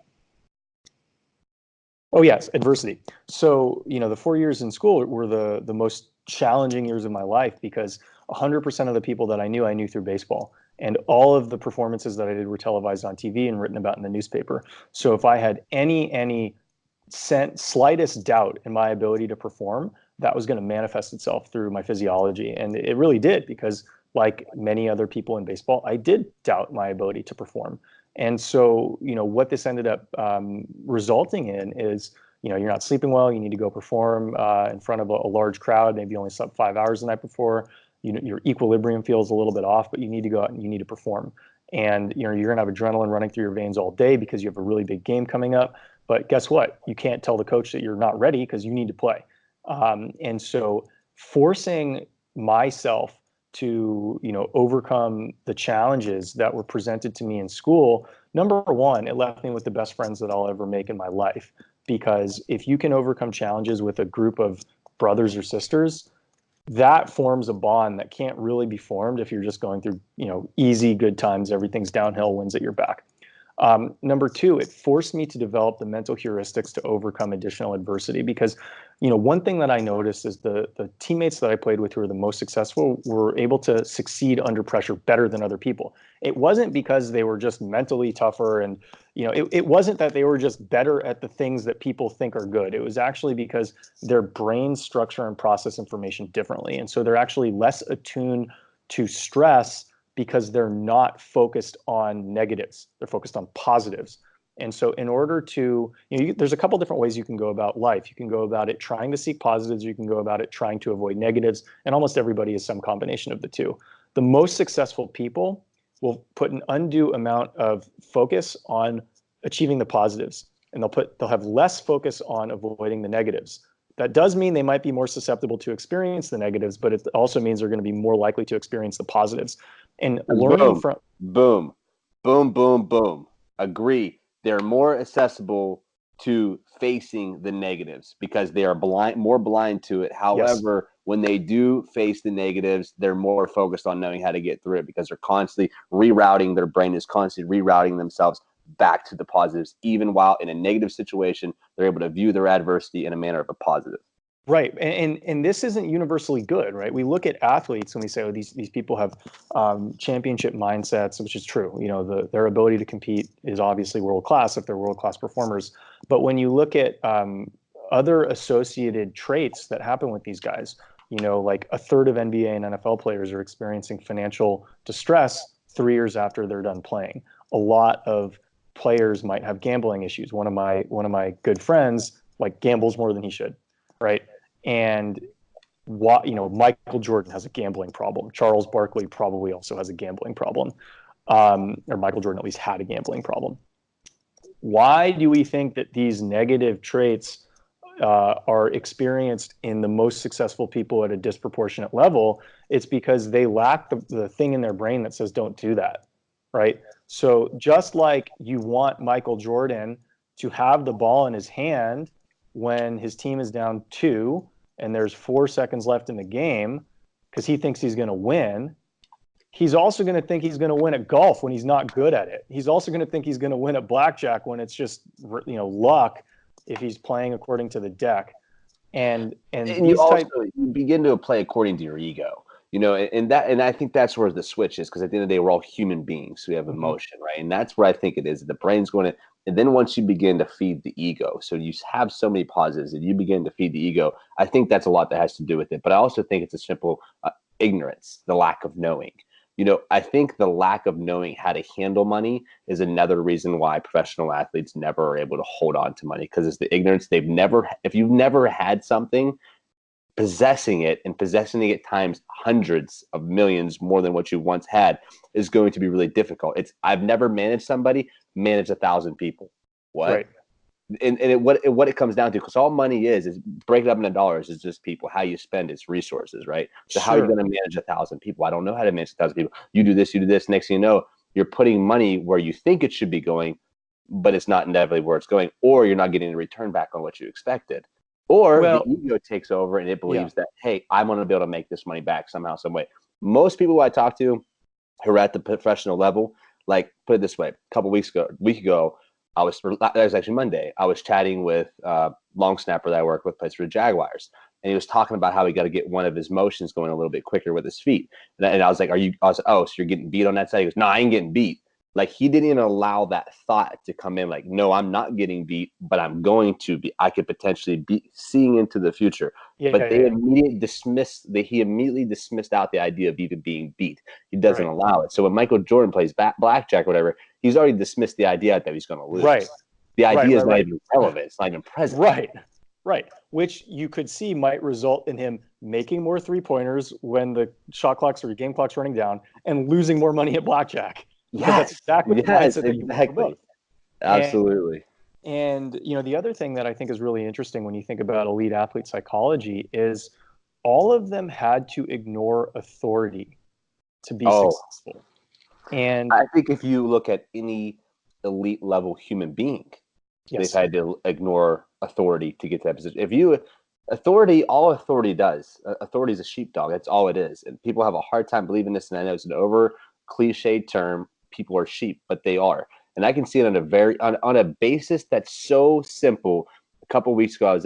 Oh yes, adversity. So, the 4 years in school were the most challenging years of my life, because 100% of the people that I knew through baseball. And all of the performances that I did were televised on TV and written about in the newspaper. So if I had any slightest doubt in my ability to perform, that was going to manifest itself through my physiology. And it really did, because like many other people in baseball, I did doubt my ability to perform. And so, what this ended up resulting in is, you're not sleeping well. You need to go perform in front of a large crowd. Maybe you only slept 5 hours the night before. Your equilibrium feels a little bit off, but you need to go out and you need to perform. And you're going to have adrenaline running through your veins all day because you have a really big game coming up. But guess what? You can't tell the coach that you're not ready because you need to play. And so, forcing myself to overcome the challenges that were presented to me in school, number one, it left me with the best friends that I'll ever make in my life. Because if you can overcome challenges with a group of brothers or sisters, that forms a bond that can't really be formed if you're just going through easy good times, everything's downhill, winds at your back. Number two, it forced me to develop the mental heuristics to overcome additional adversity, because one thing that I noticed is the teammates that I played with who were the most successful were able to succeed under pressure better than other people. It wasn't because they were just mentally tougher, and it wasn't that they were just better at the things that people think are good. It was actually because their brains structure and process information differently, and so they're actually less attuned to stress because they're not focused on negatives. They're focused on positives. And so in order to, there's a couple different ways you can go about life. You can go about it trying to seek positives. You can go about it trying to avoid negatives. And almost everybody is some combination of the two. The most successful people will put an undue amount of focus on achieving the positives, and they'll have less focus on avoiding the negatives. That does mean they might be more susceptible to experience the negatives, but it also means they're going to be more likely to experience the positives. And learning Boom, from boom, boom, boom, boom. Agree. They're more accessible to facing the negatives because they are more blind to it. yes, However, when they do face the negatives, they're more focused on knowing how to get through it because they're constantly rerouting. Their brain is constantly rerouting themselves back to the positives. Even while in a negative situation, they're able to view their adversity in a manner of a positive. right. And this isn't universally good, right? We look at athletes and we say, oh, these people have championship mindsets, which is true. Their ability to compete is obviously world class if they're world class performers. But when you look at other associated traits that happen with these guys, like a third of NBA and NFL players are experiencing financial distress 3 years after they're done playing. A lot of players might have gambling issues. One of my good friends like gambles more than he should, right? And Michael Jordan has a gambling problem. Charles Barkley probably also has a gambling problem, or Michael Jordan at least had a gambling problem. Why do we think that these negative traits are experienced in the most successful people at a disproportionate level? It's because they lack the thing in their brain that says don't do that, right? So just like you want Michael Jordan to have the ball in his hand when his team is down two and there's 4 seconds left in the game because he thinks he's going to win, he's also going to think he's going to win at golf when he's not good at it. He's also going to think he's going to win at blackjack when it's just luck if he's playing according to the deck. And You these also type you begin to play according to your ego, and I think that's where the switch is because at the end of the day we're all human beings, we have Mhm. emotion, right? And that's where I think it is. The brain's going to, and then once you begin to feed the ego, so you have so many positives and you begin to feed the ego, I think that's a lot that has to do with it. But I also think it's a simple ignorance, the lack of knowing. I think the lack of knowing how to handle money is another reason why professional athletes never are able to hold on to money because it's the ignorance. If you've never had something, possessing it and possessing it times hundreds of millions more than what you once had is going to be really difficult. I've never managed somebody manage 1,000 people. What? Right. What it comes down to, because all money is break it up into dollars, is just people. How you spend its resources, right? So how are you Sure. going to manage 1,000 people? I don't know how to manage 1,000 people. You do this, you do this. Next thing you know, you're putting money where you think it should be going, but it's not inevitably where it's going, or you're not getting a return back on what you expected. Or the Well, ego takes over and it yeah. believes that, hey, I'm going to be able to make this money back somehow, some way. Most people I talk to who are at the professional level, like, put it this way, a couple weeks ago, week ago, that was actually Monday. I was chatting with long snapper that I work with, plays for the Jaguars, and he was talking about how he got to get one of his motions going a little bit quicker with his feet. And I was like, I was like, oh, so you're getting beat on that side? He goes, no, I ain't getting beat. Like, he didn't even allow that thought to come in. Like, no, I'm not getting beat, but I'm going to be. I could potentially be seeing into the future. Yeah, But yeah, yeah. he immediately dismissed out the idea of even being beat. He doesn't Right. allow it. So when Michael Jordan plays blackjack or whatever, he's already dismissed the idea that he's going to Right. lose. The Right. idea is Right. not Right. even relevant. It's not even present. Right. Right. Which you could see might result in him making more 3-pointers when the shot clocks or game clock's running down and losing more money at blackjack, because that's Yes. exactly the Yes, mindset that you want for exactly. both. And Absolutely. the other thing that I think is really interesting when you think about elite athlete psychology is all of them had to ignore authority to be Oh, successful. And I think if you look at any elite level human being, they've yes, had to ignore authority to get to that position. All authority does, authority is a sheepdog. That's all it is. And people have a hard time believing this. And I know it's an over cliched term. People are sheep, but they are. And I can see it on a basis that's so simple. A couple of weeks ago,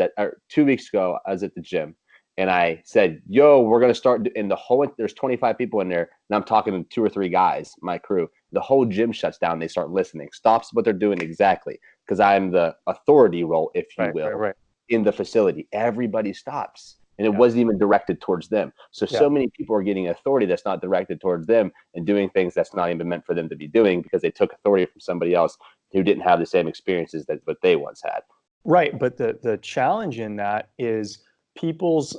2 weeks ago, I was at the gym and I said, yo, we're going to start in there's 25 people in there. And I'm talking to 2 or 3 guys, my crew. The whole gym shuts down. They start listening, stops what they're doing exactly, because I'm the authority role, if you right, right, will, right. in the facility. Everybody stops. And it Yeah, wasn't even directed towards them. yeah. So many people are getting authority that's not directed towards them and doing things that's not even meant for them to be doing because they took authority from somebody else who didn't have the same experiences that what they once had. Right. But the challenge in that is people's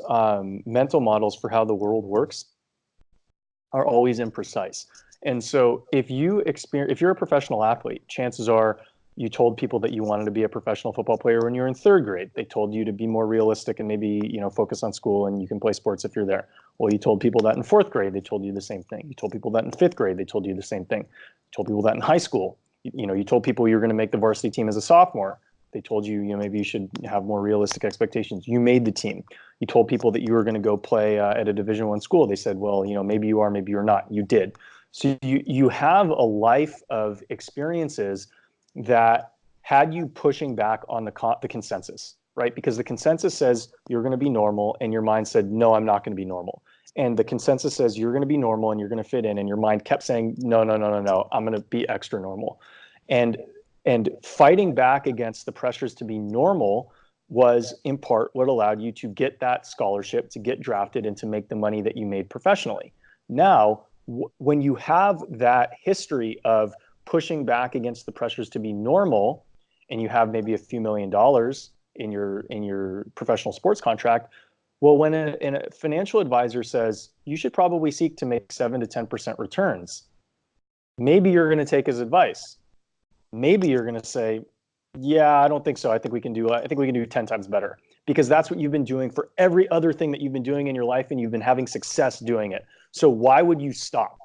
mental models for how the world works are always imprecise. And so if you're a professional athlete, chances are you told people that you wanted to be a professional football player when you were in third grade. They told you to be more realistic and maybe, focus on school and you can play sports if you're there. Well, you told people that in fourth grade, they told you the same thing. You told people that in fifth grade, they told you the same thing. You told people that in high school. You told people you were going to make the varsity team as a sophomore. They told you, maybe you should have more realistic expectations. You made the team. You told people that you were going to go play at a Division I school. They said, well, maybe you are, maybe you're not. You did. So you have a life of experiences that had you pushing back on the consensus, right? Because the consensus says you're going to be normal, and your mind said, no, I'm not going to be normal. And the consensus says you're going to be normal and you're going to fit in, and your mind kept saying, no, no, no, no, no, I'm going to be extra normal. And fighting back against the pressures to be normal was in part what allowed you to get that scholarship, to get drafted, and to make the money that you made professionally. Now, when you have that history of pushing back against the pressures to be normal, and you have maybe a few $1,000,000 in your professional sports contract, well, when a financial advisor says you should probably seek to make 7 to 10% returns, maybe you're going to take his advice. Maybe you're going to say, yeah, I don't think so. I think we can do 10 times better, because that's what you've been doing for every other thing that you've been doing in your life, and you've been having success doing it. So why would you stop?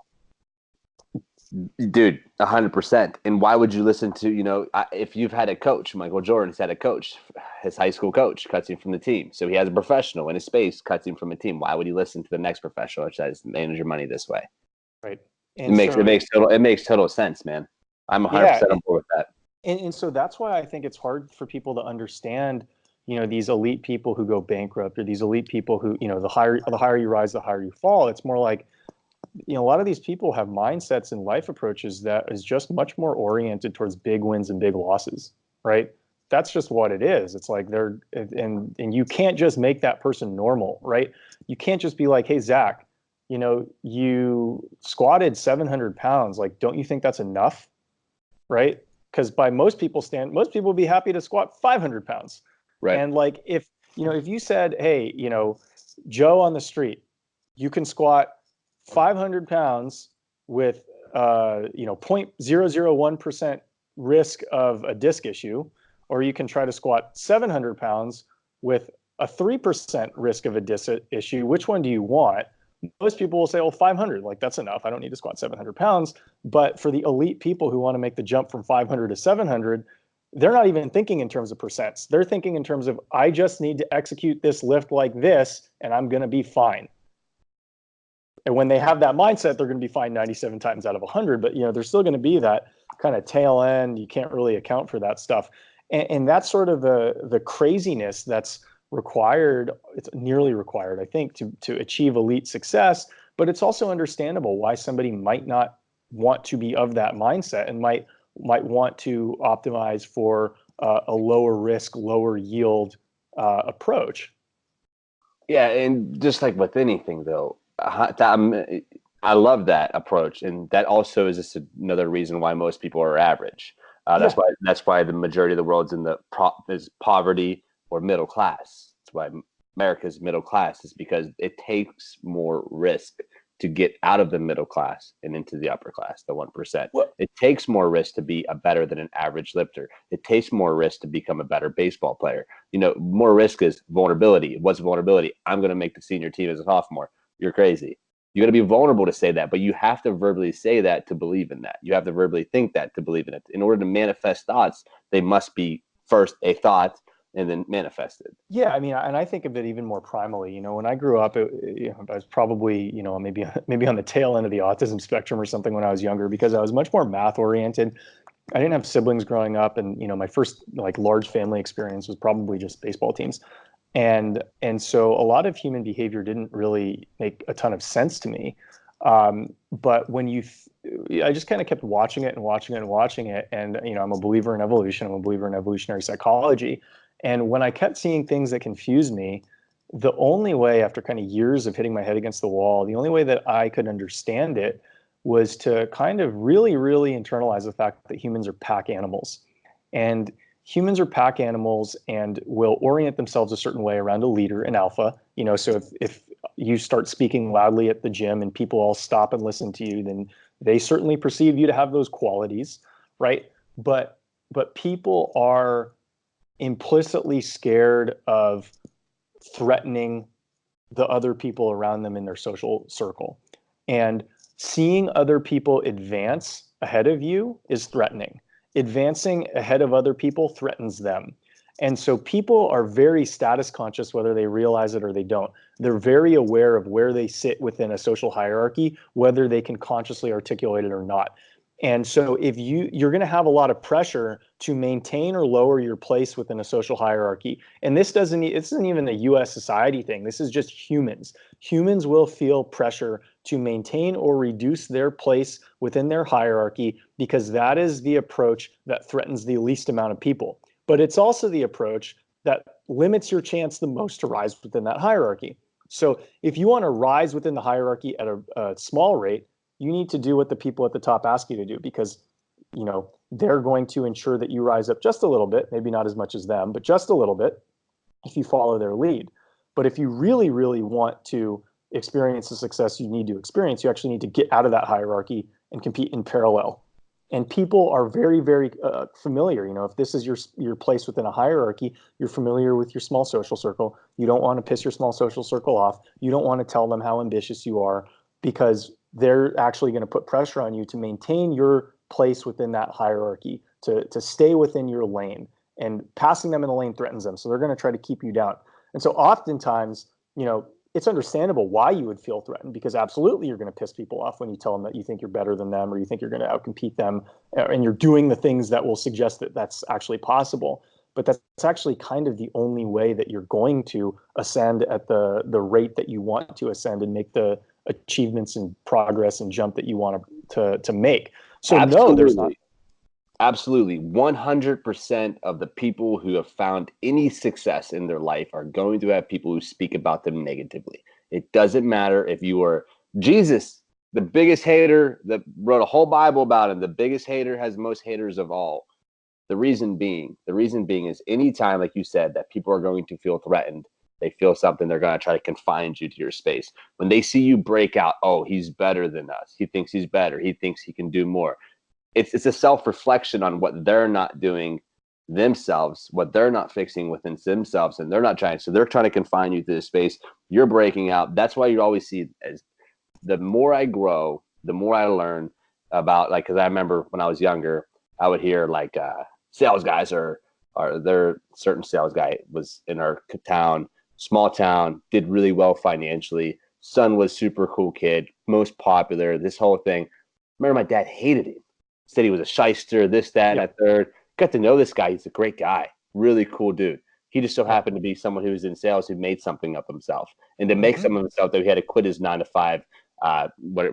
Dude, 100%. And why would you listen to, if you've had a coach, Michael Jordan's had a coach, his high school coach cuts him from the team. So he has a professional in his space, cuts him from a team. Why would he listen to the next professional that says manage your money this way? Right. It And makes it so, makes total it makes total sense, man. I'm yeah. 100% on board with that. And so that's why I think it's hard for people to understand, these elite people who go bankrupt, or these elite people who, the higher you rise, the higher you fall. It's more like, a lot of these people have mindsets and life approaches that is just much more oriented towards big wins and big losses, right? That's just what it is. It's like and you can't just make that person normal, right? You can't just be like, hey, Zach, you squatted 700 pounds. Like, don't you think that's enough? Right? Because by most people would be happy to squat 500 pounds. Right. And like, if you said, hey, Joe on the street, you can squat 500 pounds with 0.001% risk of a disc issue, or you can try to squat 700 pounds with a 3% risk of a disc issue. Which one do you want? Most people will say, well, 500, like that's enough. I don't need to squat 700 pounds. But for the elite people who want to make the jump from 500 to 700, they're not even thinking in terms of percents. They're thinking in terms of, I just need to execute this lift like this, and I'm going to be fine. And when they have that mindset, they're going to be fine 97 times out of 100. But there's still going to be that kind of tail end. You can't really account for that stuff, and that's sort of the craziness that's required. It's nearly required, I think, to achieve elite success. But it's also understandable why somebody might not want to be of that mindset and might want to optimize for a lower risk, lower yield approach. Yeah, and just like with anything, though, I love that approach, and that also is just another reason why most people are average. That's why the majority of the world's is poverty or middle class. That's why America's middle class is, because it takes more risk to get out of the middle class and into the upper class, the 1%. It takes more risk to be better than an average lifter. It takes more risk to become a better baseball player. More risk is vulnerability. What's vulnerability? I'm going to make the senior team as a sophomore. You're crazy. You're going to be vulnerable to say that, but you have to verbally say that to believe in that. You have to verbally think that to believe in it. In order to manifest thoughts, they must be first a thought and then manifested. Yeah, I mean, and I think of it even more primally. When I grew up, I was probably, maybe on the tail end of the autism spectrum or something when I was younger, because I was much more math oriented. I didn't have siblings growing up, and my first like large family experience was probably just baseball teams, and so a lot of human behavior didn't really make a ton of sense to me. But I just kind of kept watching it and watching it and watching it, and I'm a believer in evolution. I'm a believer in evolutionary psychology. And when I kept seeing things that confused me, the only way, after kind of years of hitting my head against the wall, the only way that I could understand it was to kind of really, really internalize the fact that humans are pack animals. And humans are pack animals and will orient themselves a certain way around a leader, an alpha. So if you start speaking loudly at the gym and people all stop and listen to you, then they certainly perceive you to have those qualities, right? But people are implicitly scared of threatening the other people around them in their social circle. And seeing other people advance ahead of you is threatening. Advancing ahead of other people threatens them. And so people are very status conscious, whether they realize it or they don't. They're very aware of where they sit within a social hierarchy, whether they can consciously articulate it or not. And so if you're going to have a lot of pressure to maintain or lower your place within a social hierarchy. And this isn't even a US society thing. This is just humans. Humans will feel pressure to maintain or reduce their place within their hierarchy, because that is the approach that threatens the least amount of people. But it's also the approach that limits your chance the most to rise within that hierarchy. So if you want to rise within the hierarchy at a small rate, you need to do what the people at the top ask you to do, because they're going to ensure that you rise up just a little bit, maybe not as much as them, but just a little bit if you follow their lead. But if you really, really want to experience the success you need to experience, you actually need to get out of that hierarchy and compete in parallel. And people are very, very familiar. If this is your place within a hierarchy, you're familiar with your small social circle. You don't want to piss your small social circle off. You don't want to tell them how ambitious you are, because they're actually going to put pressure on you to maintain your place within that hierarchy, to stay within your lane, and passing them in the lane threatens them. So they're going to try to keep you down. And so oftentimes, it's understandable why you would feel threatened, because absolutely you're going to piss people off when you tell them that you think you're better than them, or you think you're going to outcompete them, and you're doing the things that will suggest that that's actually possible. But that's actually kind of the only way that you're going to ascend at the rate that you want to ascend and make the achievements and progress and jump that you want to make. So Absolutely. no, there's not. Absolutely. 100% of the people who have found any success in their life are going to have people who speak about them negatively. It doesn't matter if you are Jesus, the biggest hater that wrote a whole Bible about him. The biggest hater has most haters of all. The reason being is anytime, like you said, that people are going to feel threatened, they feel something, they're going to try to confine you to your space. When they see you break out, oh, he's better than us. He thinks he's better. He thinks he can do more. It's a self-reflection on what they're not doing themselves, what they're not fixing within themselves, and they're not trying. So they're trying to confine you to the space. You're breaking out. That's why you always see, as the more I grow, the more I learn about, like, because I remember when I was younger, I would hear like sales guys are there. Certain sales guy was in our town, small town, did really well financially. Son was super cool kid, most popular. This whole thing. I remember my dad hated him. Said he was a shyster, this, that, and Yeah. a third. Got to know this guy. He's a great guy, really cool dude. He just so Yeah. happened to be someone who was in sales who made something of himself. And to make Hmm. something of himself, that he had to quit his 9 to 5 what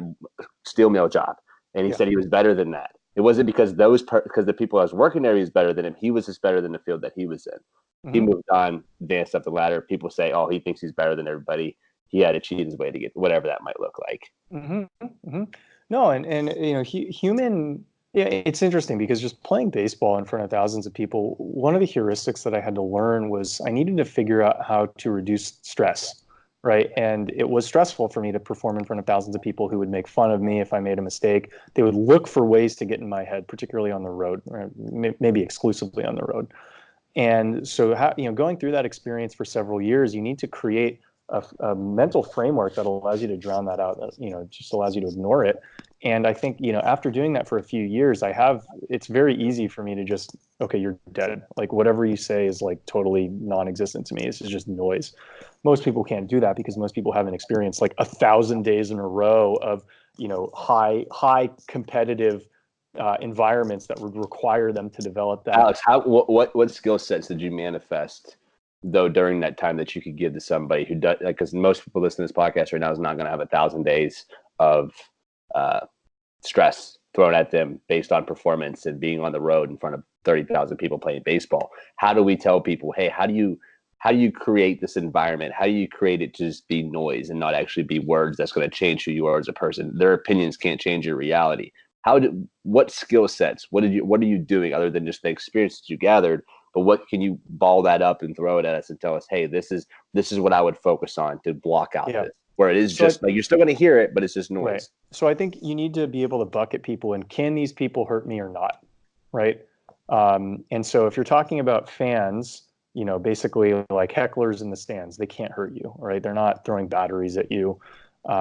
steel mill job. And he Yeah. said he was better than that. It wasn't because because the people I was working there, he was better than him. He was just better than the field that he was in. He Hmm. moved on, advanced up the ladder. People say, oh, he thinks he's better than everybody. He had to cheat his way to get whatever that might look like. Hmm. Hmm. No, and human. Yeah, it's interesting because just playing baseball in front of thousands of people, one of the heuristics that I had to learn was I needed to figure out how to reduce stress, right? And it was stressful for me to perform in front of thousands of people who would make fun of me if I made a mistake. They would look for ways to get in my head, particularly on the road, or maybe exclusively on the road. And so, going through that experience for several years, you need to create a mental framework that allows you to drown that out. That just allows you to ignore it. And I think after doing that for a few years, it's very easy for me to just, okay, you're dead. Like whatever you say is like totally non-existent to me. This is just noise. Most people can't do that because most people haven't experienced like 1,000 days in a row of high competitive environments that would require them to develop that. Alex, how what skill sets did you manifest though during that time that you could give to somebody who does, like, because most people listening to this podcast right now is not going to have 1,000 days of uh, stress thrown at them based on performance and being on the road in front of 30,000 people playing baseball. How do we tell people, hey, how do you create this environment? How do you create it to just be noise and not actually be words that's going to change who you are as a person? Their opinions can't change your reality. What skill sets? What are you doing other than just the experience that you gathered? But what can you ball that up and throw it at us and tell us, hey, this is what I would focus on to block out Yeah. this, where it is So I, just like you're still going to hear it, but it's just right. noise. So I think you need to be able to bucket people and can these people hurt me or not? Right. And so if you're talking about fans, basically like hecklers in the stands, they can't hurt you, right? They're not throwing batteries at you.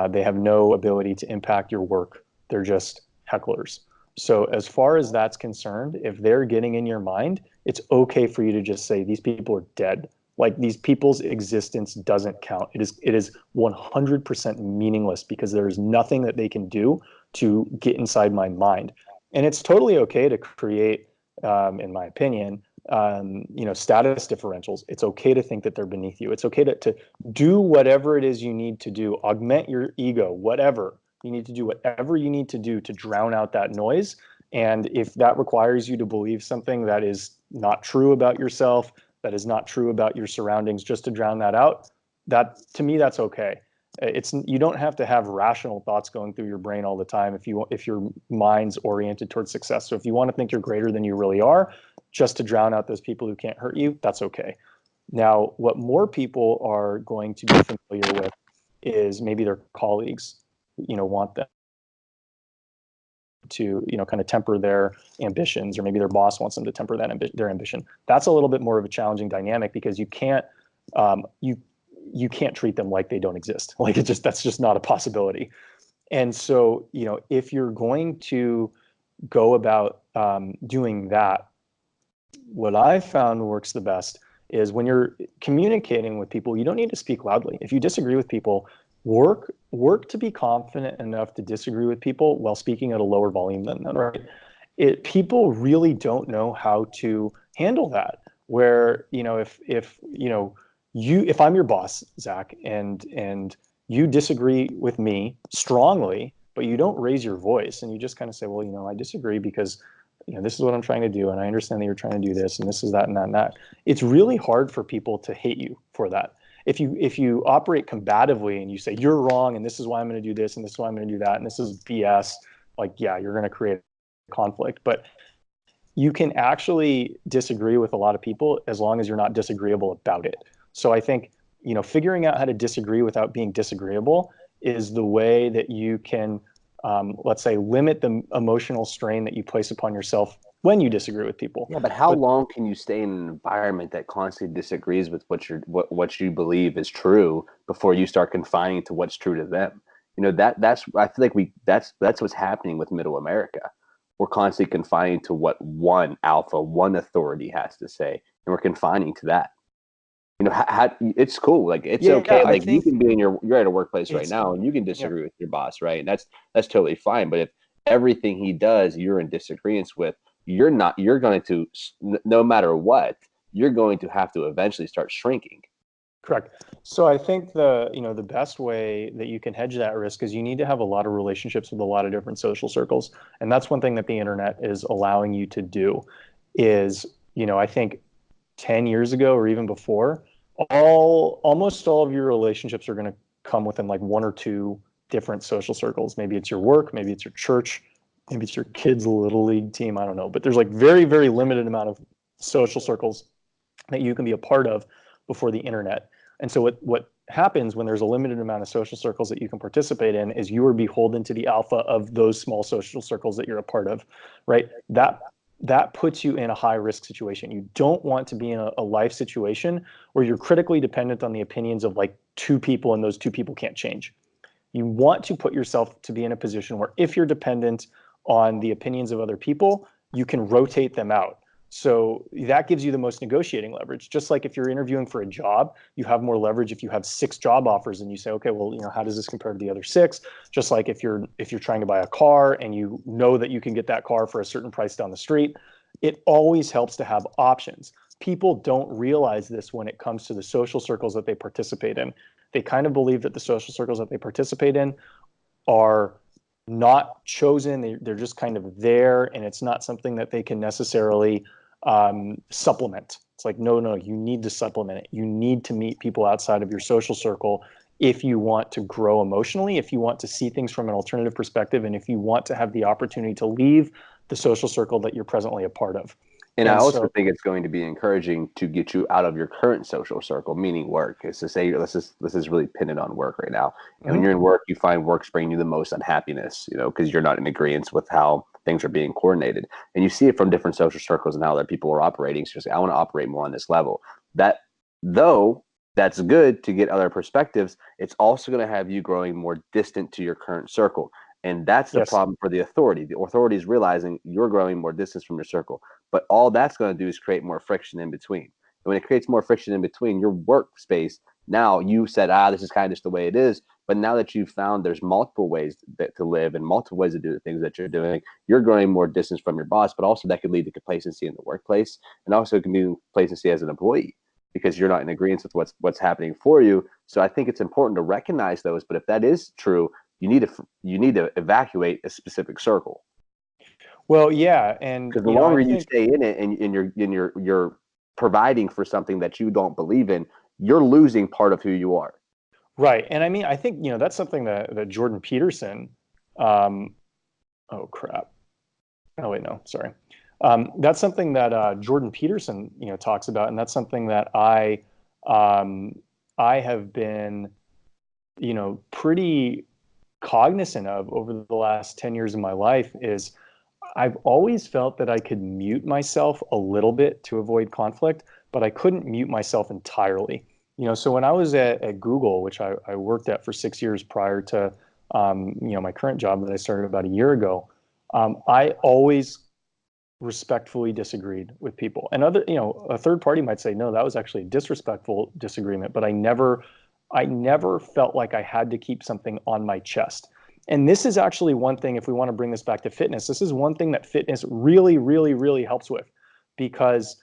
They have no ability to impact your work. They're just hecklers. So as far as that's concerned, if they're getting in your mind, it's okay for you to just say these people are dead. Like these people's existence doesn't count. It is 100% meaningless because there is nothing that they can do to get inside my mind. And it's totally okay to create, in my opinion, status differentials. It's okay to think that they're beneath you. It's okay to do whatever it is you need to do, augment your ego, whatever. You need to do whatever you need to do to drown out that noise. And if that requires you to believe something that is not true about yourself, that is not true about your surroundings, just to drown that out, that to me, that's okay. You don't have to have rational thoughts going through your brain all the time if your mind's oriented towards success. So if you want to think you're greater than you really are, just to drown out those people who can't hurt you, that's okay. Now, what more people are going to be familiar with is maybe their colleagues, want them to, kind of temper their ambitions, or maybe their boss wants them to temper their ambition. That's a little bit more of a challenging dynamic because you can't treat them like they don't exist. Like that's just not a possibility. And so, if you're going to go about doing that, what I found works the best is when you're communicating with people, you don't need to speak loudly. If you disagree with people, work to be confident enough to disagree with people while speaking at a lower volume than them, right? People really don't know how to handle that. Where, if I'm your boss, Zach, and you disagree with me strongly, but you don't raise your voice and you just kind of say, well, I disagree because this is what I'm trying to do, and I understand that you're trying to do this, and this is that, and that, and that. It's really hard for people to hate you for that. If you operate combatively and you say you're wrong, and this is why I'm going to do this, and this is why I'm going to do that, and this is BS, like, yeah, you're going to create conflict. But you can actually disagree with a lot of people as long as you're not disagreeable about it. So I think figuring out how to disagree without being disagreeable is the way that you can, let's say, limit the emotional strain that you place upon yourself when you disagree with people. Yeah, but how But long can you stay in an environment that constantly disagrees with what you believe is true before you start confining to what's true to them? That's I feel like that's what's happening with Middle America. We're constantly confining to what one alpha, one authority has to say, and we're confining to that. It's cool. Like it's yeah, okay. I Like you think can be you're at a workplace right it's now, and you can yeah, disagree with your boss, right? And that's totally fine. But if everything he does you're in disagreement with, you're going to, no matter what, you're going to have to eventually start shrinking. correct. So I think the best way that you can hedge that risk is you need to have a lot of relationships with a lot of different social circles. And that's one thing that the internet is allowing you to do is, I think 10 years ago or even before, almost all of your relationships are going to come within like one or two different social circles. Maybe it's your work, maybe it's your church, maybe it's your kids' little league team. I don't know. But there's like very, very limited amount of social circles that you can be a part of before the internet. And so what happens when there's a limited amount of social circles that you can participate in is you are beholden to the alpha of those small social circles that you're a part of, right? That puts you in a high risk situation. You don't want to be in a life situation where you're critically dependent on the opinions of like two people and those two people can't change. You want to put yourself to be in a position where if you're dependent on the opinions of other people, you can rotate them out. So that gives you the most negotiating leverage. Just like if you're interviewing for a job, you have more leverage if you have 6 job offers and you say, okay, well, how does this compare to the other 6? Just like if you're trying to buy a car and you know that you can get that car for a certain price down the street, it always helps to have options. People don't realize this when it comes to the social circles that they participate in. They kind of believe that the social circles that they participate in are not chosen. They're just kind of there, and it's not something that they can necessarily supplement. It's like, no, you need to supplement it. You need to meet people outside of your social circle if you want to grow emotionally, if you want to see things from an alternative perspective, and if you want to have the opportunity to leave the social circle that you're presently a part of. And I And also so, think it's going to be encouraging to get you out of your current social circle, meaning work. Is to say this is really pinned on work right now. And when mhm, you're in work, you find work's bringing you the most unhappiness, because you're not in agreement with how things are being coordinated. And you see it from different social circles and how other people are operating. So you say, I want to operate more on this level. That though that's good to get other perspectives, it's also going to have you growing more distant to your current circle. And that's the yes, problem for the authority. The authority is realizing you're growing more distance from your circle, but all that's going to do is create more friction in between. And when it creates more friction in between your workspace, now you said, this is kind of just the way it is. But now that you've found there's multiple ways to live and multiple ways to do the things that you're doing, you're growing more distance from your boss, but also that could lead to complacency in the workplace, and also it can be complacency as an employee because you're not in agreement with what's happening for you. So I think it's important to recognize those. But if that is true, you need to evacuate a specific circle, well, yeah, and because the I longer you think stay in it and you're providing for something that you don't believe in, you're losing part of who you are. right, and I mean, I think that's something that Jordan Peterson. Um, oh crap! Oh wait, no, sorry. That's something that Jordan Peterson, talks about, and that's something that um, I have been, pretty cognizant of over the last 10 years of my life. Is I've always felt that I could mute myself a little bit to avoid conflict, but I couldn't mute myself entirely. So when I was at Google, which I worked at for 6 years prior to, my current job that I started about a year ago, I always respectfully disagreed with people. And a third party might say, no, that was actually a disrespectful disagreement, but I never felt like I had to keep something on my chest. And this is actually one thing, if we want to bring this back to fitness, this is one thing that fitness really, really, really helps with. Because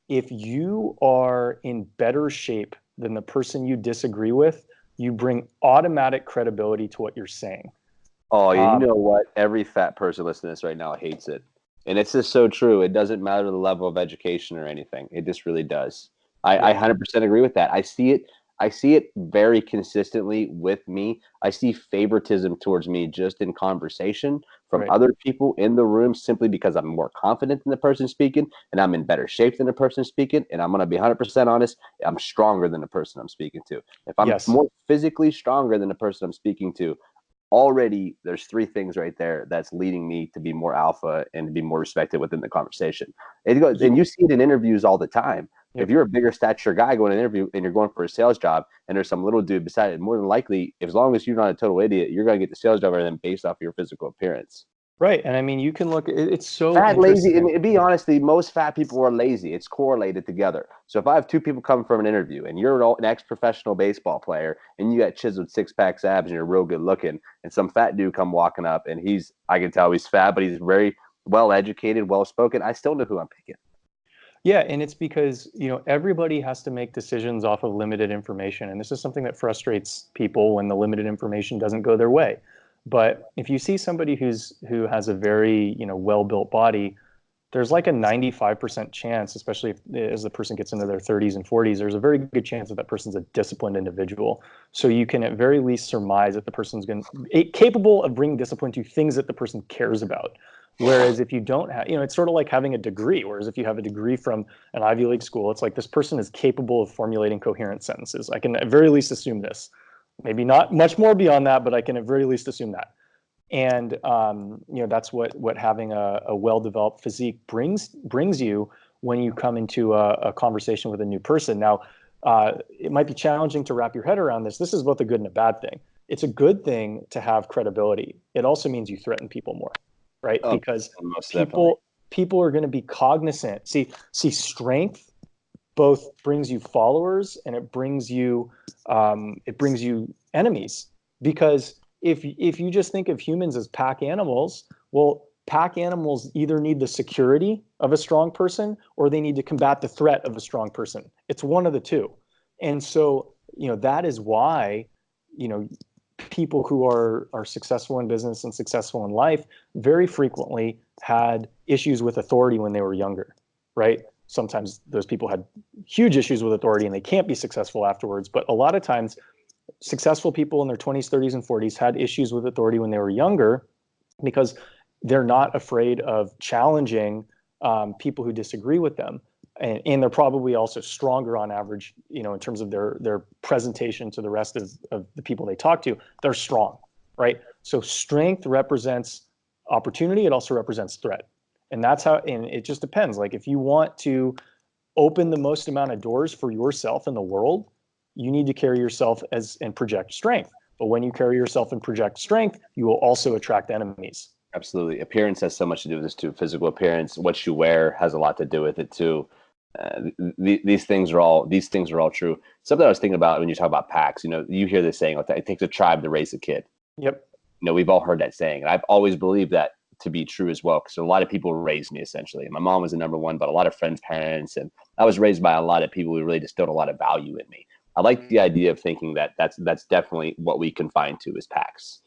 if you are in better shape than the person you disagree with, you bring automatic credibility to what you're saying. Oh, and you Um, know what? Every fat person listening to this right now hates it. And it's just so true. It doesn't matter the level of education or anything. It just really does. I yeah. 100% agree with that. I see it very consistently with me. I see favoritism towards me just in conversation from Right. other people in the room simply because I'm more confident than the person speaking and I'm in better shape than the person speaking. And I'm going to be 100% honest, I'm stronger than the person I'm speaking to. If I'm Yes. more physically stronger than the person I'm speaking to, already there's three things right there that's leading me to be more alpha and to be more respected within the conversation. And you see it in interviews all the time. If Yep. you're a bigger stature guy going to an interview and you're going for a sales job and there's some little dude beside it, more than likely, as long as you're not a total idiot, you're going to get the sales job rather than based off your physical appearance. Right. And I mean, you can look, it's so Fat, lazy, interesting. and to be honest, most fat people are lazy. It's correlated together. So if I have two people coming from an interview and you're an ex-professional baseball player and you got chiseled six-pack abs and you're real good looking, and some fat dude come walking up and I can tell he's fat, but he's very well educated, well spoken, I still know who I'm picking. Yeah, and it's because, everybody has to make decisions off of limited information. And this is something that frustrates people when the limited information doesn't go their way. But if you see somebody who has a very, well-built body, there's like a 95% chance, especially as the person gets into their 30s and 40s, there's a very good chance that person's a disciplined individual. So you can at very least surmise that the person's capable of bringing discipline to things that the person cares about. Whereas if you don't have, it's sort of like having a degree. Whereas if you have a degree from an Ivy League school, it's like this person is capable of formulating coherent sentences. I can at very least assume this. Maybe not much more beyond that, but I can at very least assume that. And that's what having a well-developed physique brings you when you come into a conversation with a new person. Now, it might be challenging to wrap your head around this. This is both a good and a bad thing. It's a good thing to have credibility. It also means you threaten people more, right? Oh, Because most definitely. people are going to be cognizant. See, strength both brings you followers and it brings you enemies. Because if you just think of humans as pack animals, well, pack animals either need the security of a strong person or they need to combat the threat of a strong person. It's one of the two. And so, that is why, you know, people who are successful in business and successful in life very frequently had issues with authority when they were younger, right? Sometimes those people had huge issues with authority and they can't be successful afterwards. But a lot of times, successful people in their 20s, 30s, and 40s had issues with authority when they were younger because they're not afraid of challenging people who disagree with them. And they're probably also stronger on average, in terms of their presentation to the rest of the people they talk to. They're strong, right? So strength represents opportunity. It also represents threat. And that's how, and it just depends. Like if you want to open the most amount of doors for yourself in the world, you need to carry yourself as and project strength. But when you carry yourself and project strength, you will also attract enemies. Absolutely. Appearance has so much to do with this too. Physical appearance, what you wear has a lot to do with it too. These things are all true. Something I was thinking about when you talk about packs, you hear this saying, it takes a tribe to raise a kid. Yep. We've all heard that saying, and I've always believed that to be true as well, because a lot of people raised me essentially. My mom was the number one, but a lot of friends' parents, and I was raised by a lot of people who really distilled a lot of value in me. I like the idea of thinking that that's definitely what we confine to as packs.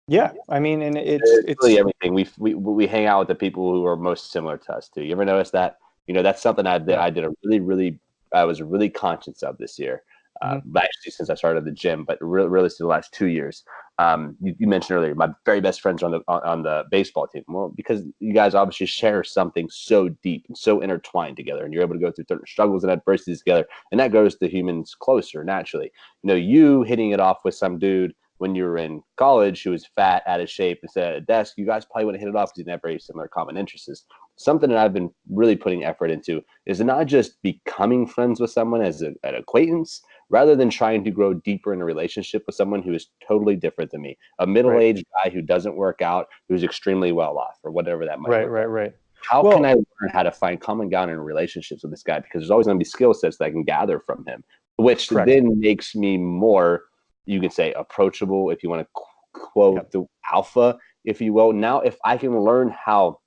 Yeah, I mean, and It's really it's everything. We hang out with the people who are most similar to us too. You ever notice that? That's something yeah. I did a really I was really conscious of this year. Mhm. Actually, since I started the gym, but really the last 2 years. You mentioned earlier my very best friends are on the baseball team. Well, because you guys obviously share something so deep and so intertwined together, and you're able to go through certain struggles and adversities together, and that grows the humans closer naturally. You hitting it off with some dude when you were in college who was fat, out of shape, and sat at a desk, you guys probably wouldn't hit it off because you didn't have very similar common interests. Something that I've been really putting effort into is not just becoming friends with someone as an acquaintance, rather than trying to grow deeper in a relationship with someone who is totally different than me, a Right, middle-aged guy who doesn't work out, who's extremely well off, or whatever that might right, look right, like. right. How can I Well, learn how to find common ground in relationships with this guy? Because there's always going to be skill sets that I can gather from him, which correct. then makes me more, you can say, approachable, if you want to quote Yep. the alpha, if you will. Now, if I can learn how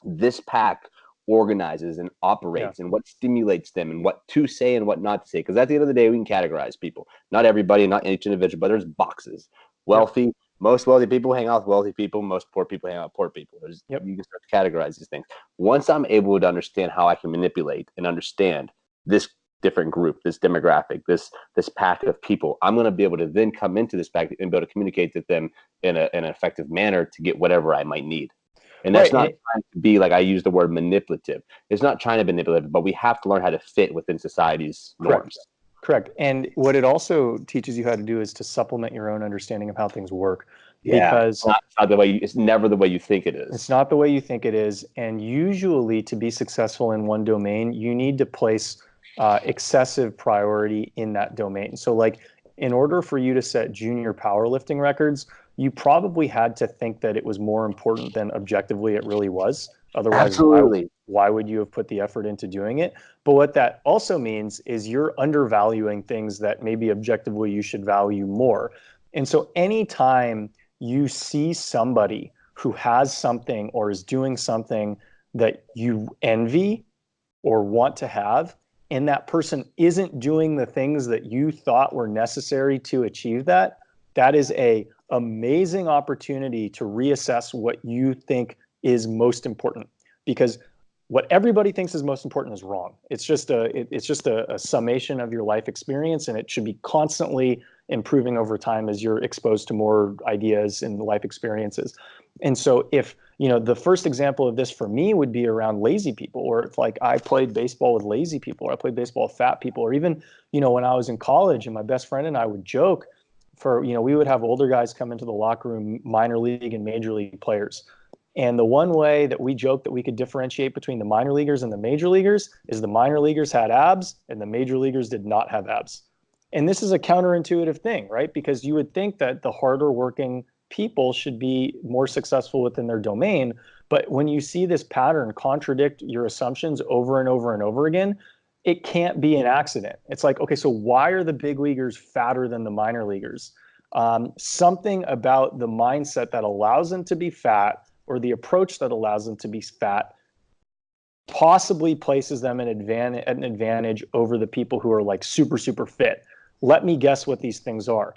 this pack organizes and Yeah. operates and what stimulates them and what to say and what not to say, because at the end of the day, we can categorize people. Not everybody, not each individual, but there's boxes. Yep. Wealthy, most wealthy people hang out with wealthy people. Most poor people hang out with poor people. Yep. You can start to categorize these things. Once I'm able to understand how I can manipulate and understand this different group, this demographic, this pack of people. I'm going to be able to then come into this pack and be able to communicate to them in an effective manner to get whatever I might need. And that's Right. not trying to be, like I use the word manipulative. It's not trying to be manipulative, but we have to learn how to fit within society's norms. Correct. And what it also teaches you how to do is to supplement your own understanding of how things work. Yeah, Because it's not the way it's never the way you think it it's is. not the way you think it is. And usually, to be successful in one domain, you need to place excessive priority in that domain. So, like, in order for you to set junior powerlifting records, you probably had to think that it was more important than objectively it really was. Otherwise, Absolutely. why would you have put the effort into doing it? But what that also means is you're undervaluing things that maybe objectively you should value more. And so, anytime you see somebody who has something or is doing something that you envy or want to have, and that person isn't doing the things that you thought were necessary to achieve that, that is a amazing opportunity to reassess what you think is most important. Because what everybody thinks is most important is wrong. It's just a summation of your life experience, and it should be constantly improving over time as you're exposed to more ideas and life experiences. And so if, the first example of this for me would be around lazy people, or if like I played baseball with lazy people, or I played baseball with fat people, or even, when I was in college and my best friend and I would joke we would have older guys come into the locker room, minor league and major league players. And the one way that we joked that we could differentiate between the minor leaguers and the major leaguers is the minor leaguers had abs and the major leaguers did not have abs. And this is a counterintuitive thing, right? Because you would think that the harder working people should be more successful within their domain. But when you see this pattern contradict your assumptions over and over and over again, it can't be an accident. It's like, okay, so why are the big leaguers fatter than the minor leaguers? Something about the mindset that allows them to be fat, or the approach that allows them to be fat, possibly places them an advantage over the people who are like super, super fit. Let me guess what these things are.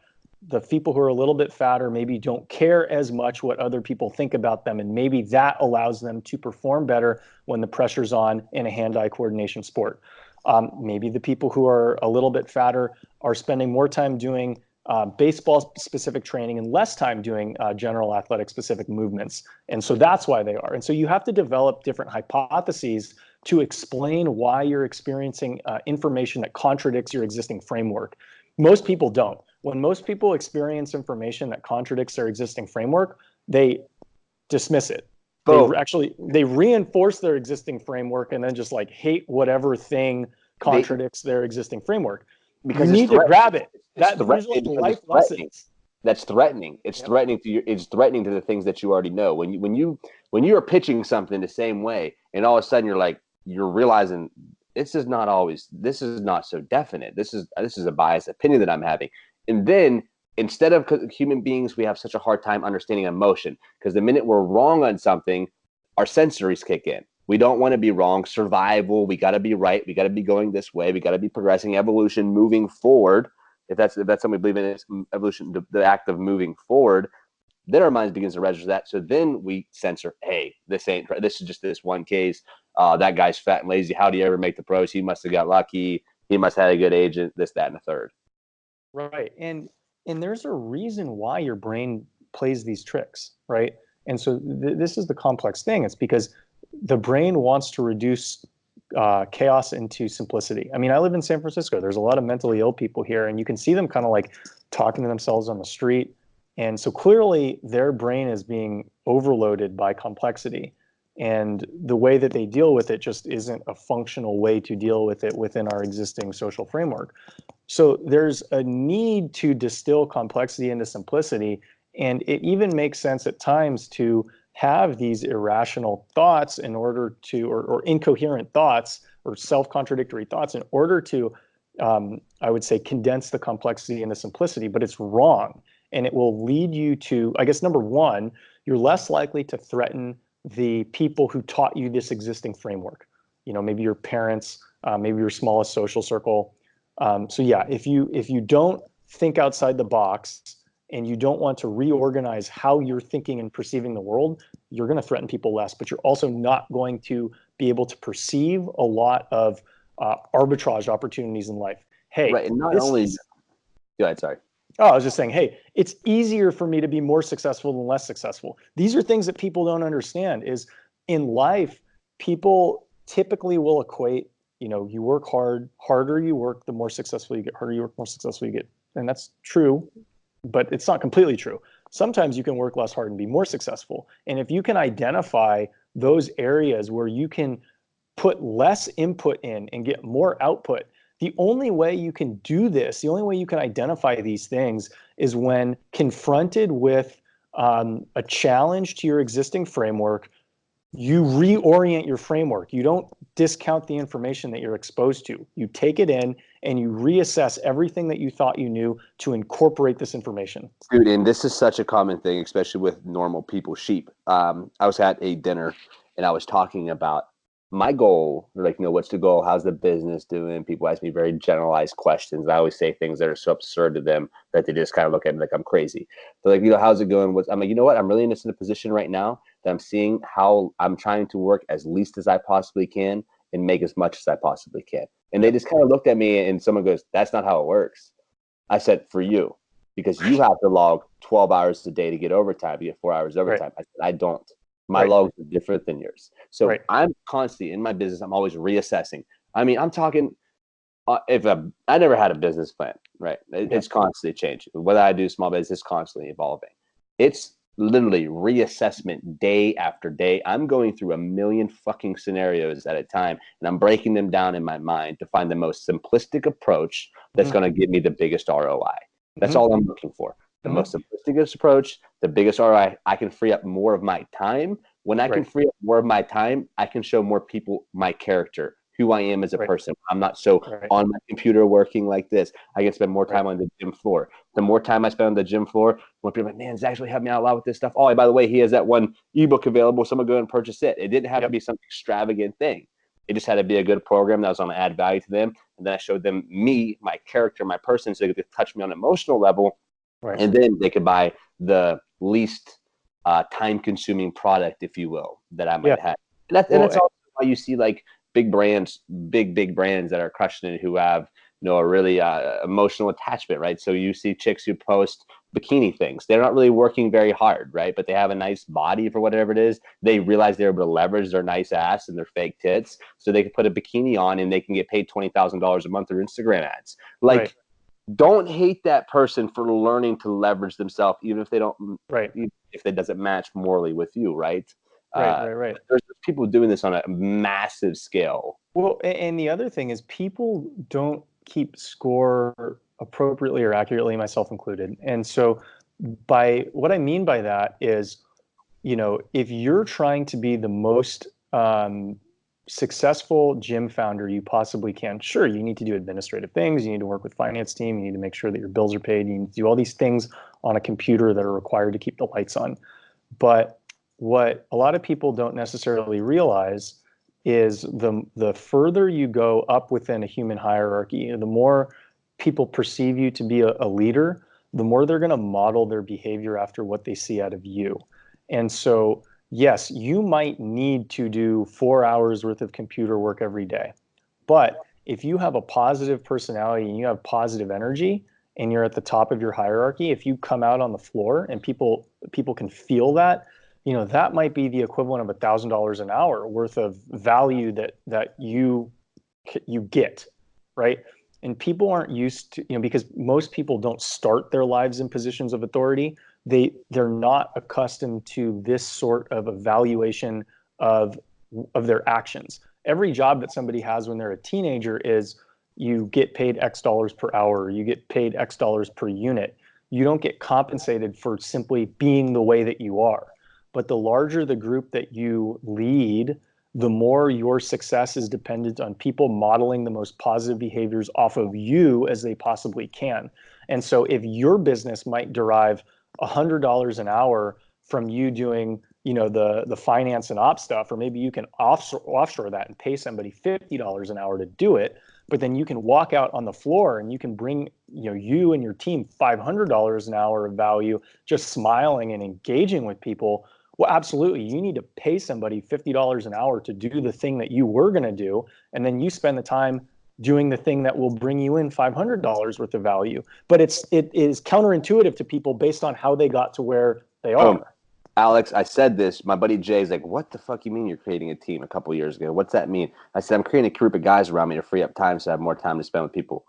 The people who are a little bit fatter maybe don't care as much what other people think about them, and maybe that allows them to perform better when the pressure's on in a hand-eye coordination sport. Maybe the people who are a little bit fatter are spending more time doing baseball-specific training and less time doing general athletic-specific movements. And so that's why they are. And so you have to develop different hypotheses to explain why you're experiencing information that contradicts your existing framework. Most people don't. When most people experience information that contradicts their existing framework, they dismiss it. They reinforce their existing framework and then just like hate whatever thing contradicts their existing framework. Because you need to grab it. That's usually life lessons. That's threatening. It's threatening to you. It's threatening to the things that you already know. When you are pitching something the same way, and all of a sudden you're realizing this is not so definite. This is a biased opinion that I'm having. And then instead of human beings, we have such a hard time understanding emotion, because the minute we're wrong on something, our sensories kick in. We don't want to be wrong. Survival. We got to be right. We got to be going this way. We got to be progressing. Evolution, moving forward. If that's something we believe in, it's evolution, the act of moving forward. Then our minds begins to register that. So then we censor, hey, this is just this one case. That guy's fat and lazy. How do you ever make the pros? He must have got lucky. He must have had a good agent. This, that, and the third. Right. And there's a reason why your brain plays these tricks, right? And so this is the complex thing. It's because the brain wants to reduce chaos into simplicity. I mean, I live in San Francisco. There's a lot of mentally ill people here, and you can see them kind of like talking to themselves on the street. And so clearly their brain is being overloaded by complexity. And the way that they deal with it just isn't a functional way to deal with it within our existing social framework. So there's a need to distill complexity into simplicity. And it even makes sense at times to have these irrational thoughts in order to, or incoherent thoughts or self-contradictory thoughts in order to, I would say, condense the complexity into simplicity. But it's wrong. And it will lead you to, I guess, number one, you're less likely to threaten the people who taught you this existing framework. Maybe your parents, maybe your smallest social circle. So yeah, if you don't think outside the box and you don't want to reorganize how you're thinking and perceiving the world, you're going to threaten people less, but you're also not going to be able to perceive a lot of arbitrage opportunities in life. Hey, Right. And not this only, is, go ahead, sorry. oh, I was just saying, hey, it's easier for me to be more successful than less successful. These are things that people don't understand is in life, people typically will equate, you work hard, harder you work, the more successful you get, harder you work, more successful you get. And that's true, but it's not completely true. Sometimes you can work less hard and be more successful. And if you can identify those areas where you can put less input in and get more output, the only way you can do this, the only way you can identify these things is when confronted with a challenge to your existing framework, you reorient your framework. You don't discount the information that you're exposed to. You take it in and you reassess everything that you thought you knew to incorporate this information. Dude, and this is such a common thing, especially with normal people, sheep. I was at a dinner and I was talking about my goal. They're like, what's the goal? How's the business doing? People ask me very generalized questions. I always say things that are so absurd to them that they just kind of look at me like I'm crazy. They're like, how's it going? I'm like, you know what? I'm really in a position right now that I'm seeing how I'm trying to work as least as I possibly can and make as much as I possibly can. And they just kind of looked at me and someone goes, that's not how it works. I said, for you, because you have to log 12 hours a day to get overtime, you get 4 hours Right. overtime. I said, I don't. My Right. logs are different than yours. So Right. I'm constantly in my business. I'm always reassessing. I mean, I'm talking I never had a business plan, right? Yeah. It's constantly changing. Whether I do small business, it's constantly evolving. It's literally reassessment day after day. I'm going through a million fucking scenarios at a time, and I'm breaking them down in my mind to find the most simplistic approach that's Mm-hmm. going to give me the biggest ROI. That's Mm-hmm. all I'm looking for. The Mm-hmm. most simplistic approach, the biggest ROI. I can free up more of my time. When I can Right. free up more of my time, I can show more people my character, who I am as a Right. person. I'm not so Right. on my computer working like this. I can spend more Right. time on the gym floor. The more time I spend on the gym floor, when people are like, man, Zach's actually helped me out a lot with this stuff. Oh, and by the way, he has that one ebook available. Someone go and purchase it. It didn't have to Yep. be some extravagant thing. It just had to be a good program that was going to add value to them. And then I showed them me, my character, my person, so they could touch me on an emotional level. Right. And then they could buy the least time-consuming product, if you will, that I Yeah. might have. And Well, that's also why you see like big brands, big brands that are crushing it, who have a really emotional attachment, right? So you see chicks who post bikini things. They're not really working very hard, right? But they have a nice body for whatever it is. They realize they're able to leverage their nice ass and their fake tits, so they can put a bikini on and they can get paid $20,000 a month through Instagram ads. right. Like, don't hate that person for learning to leverage themselves, even if they don't, Right. if it doesn't match morally with you, right? Right. Right. Right. There's people doing this on a massive scale. Well, and the other thing is people don't keep score appropriately or accurately, myself included. And so by what I mean by that is, if you're trying to be the most successful gym founder you possibly can, sure, you need to do administrative things. You need to work with finance team. You need to make sure that your bills are paid. You need to do all these things on a computer that are required to keep the lights on. But what a lot of people don't necessarily realize is the further you go up within a human hierarchy, the more people perceive you to be a leader, the more they're going to model their behavior after what they see out of you. And so, yes, you might need to do 4 hours worth of computer work every day. But if you have a positive personality and you have positive energy and you're at the top of your hierarchy, if you come out on the floor and people can feel that, that might be the equivalent of $1,000 an hour worth of value that you get, right? And people aren't used to, because most people don't start their lives in positions of authority. They're not accustomed to this sort of evaluation of their actions. Every job that somebody has when they're a teenager is you get paid X dollars per hour, you get paid X dollars per unit. You don't get compensated for simply being the way that you are. But the larger the group that you lead, the more your success is dependent on people modeling the most positive behaviors off of you as they possibly can. And so if your business might derive $100 an hour from you doing, the finance and ops stuff, or maybe you can offshore that and pay somebody $50 an hour to do it, but then you can walk out on the floor and you can bring, you and your team $500 an hour of value, just smiling and engaging with people. Well, absolutely. You need to pay somebody $50 an hour to do the thing that you were going to do. And then you spend the time doing the thing that will bring you in $500 worth of value. But it is counterintuitive to people based on how they got to where they Boom. are. Alex, I said this. My buddy Jay's like, "What the fuck you mean you're creating a team?" A couple of years ago, what's that mean? I said, "I'm creating a group of guys around me to free up time, so I have more time to spend with people."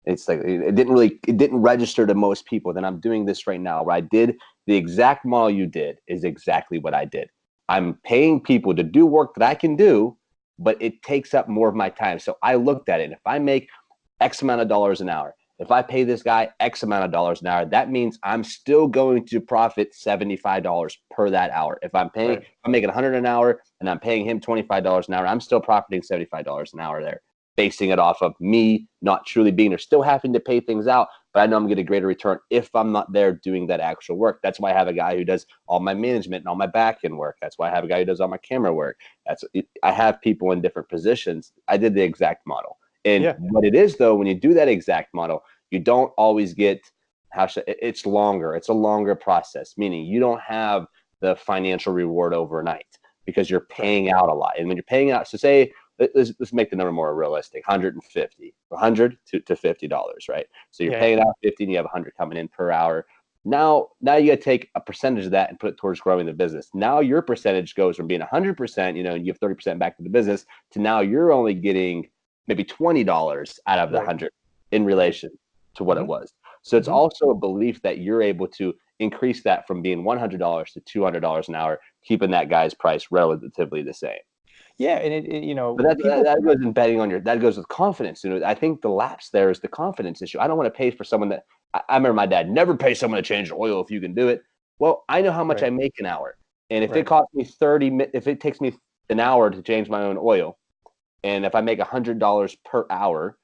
It's like it didn't register to most people. Then I'm doing this right now, where I did the exact model you did is exactly what I did. I'm paying people to do work that I can do, but it takes up more of my time. So I looked at it. If I make X amount of dollars an hour, if I pay this guy X amount of dollars an hour, that means I'm still going to profit $75 per that hour. If I'm paying, Right. if I'm making 100 an hour and I'm paying him $25 an hour, I'm still profiting $75 an hour there, basing it off of me not truly being there, still having to pay things out, but I know I'm going to get a greater return if I'm not there doing that actual work. That's why I have a guy who does all my management and all my back end work. That's why I have a guy who does all my camera work. I have people in different positions. I did the exact model. And Yeah. what it is, though, when you do that exact model, you don't always get it's longer. It's a longer process, meaning you don't have the financial reward overnight because you're paying out a lot. And when you're paying out, so say, let's make the number more realistic, 150, 100 to $50, right? So you're Yeah. paying out 50 and you have 100 coming in per hour. Now you got to take a percentage of that and put it towards growing the business. Now your percentage goes from being 100%, and you have 30% back to the business, to now you're only getting maybe $20 out of the Right. 100 in relation to what it was. So it's also a belief that you're able to increase that from being $100 to $200 an hour, keeping that guy's price relatively the same. Yeah. And But people, that goes in betting on that goes with confidence. I think the lapse there is the confidence issue. I don't want to pay for someone that I remember my dad never pay someone to change the oil if you can do it. Well, I know how much right. I make an hour, and if it Right. costs me if it takes me an hour to change my own oil, and if I make $100 per hour,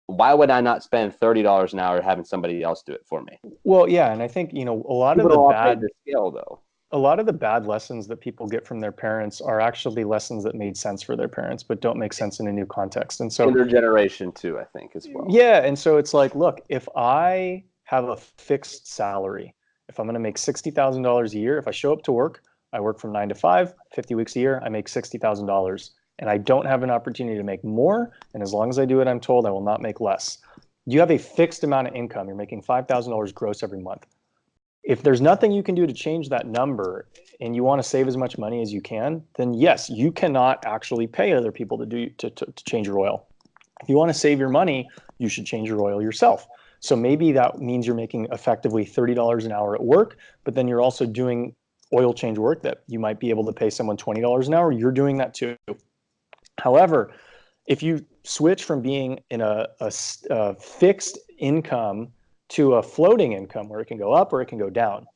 why would I not spend $30 an hour having somebody else do it for me? Well, yeah. And I think, a lot of People the don't operate bad the scale, though. a lot of the bad lessons that people get from their parents are actually lessons that made sense for their parents, but don't make sense in a new context. And so, Intergeneration too, I think, as well. yeah. And so it's like, look, if I have a fixed salary, if I'm going to make $60,000 a year, if I show up to work, I work from 9 to 5, 50 weeks a year, I make $60,000 and I don't have an opportunity to make more. And as long as I do it, I'm told I will not make less. You have a fixed amount of income. You're making $5,000 gross every month. If there's nothing you can do to change that number and you want to save as much money as you can, then yes, you cannot actually pay other people to change your oil. If you want to save your money, you should change your oil yourself. So maybe that means you're making effectively $30 an hour at work, but then you're also doing oil change work that you might be able to pay someone $20 an hour. You're doing that too. However, if you switch from being in a fixed income to a floating income where it can go up or it can go down,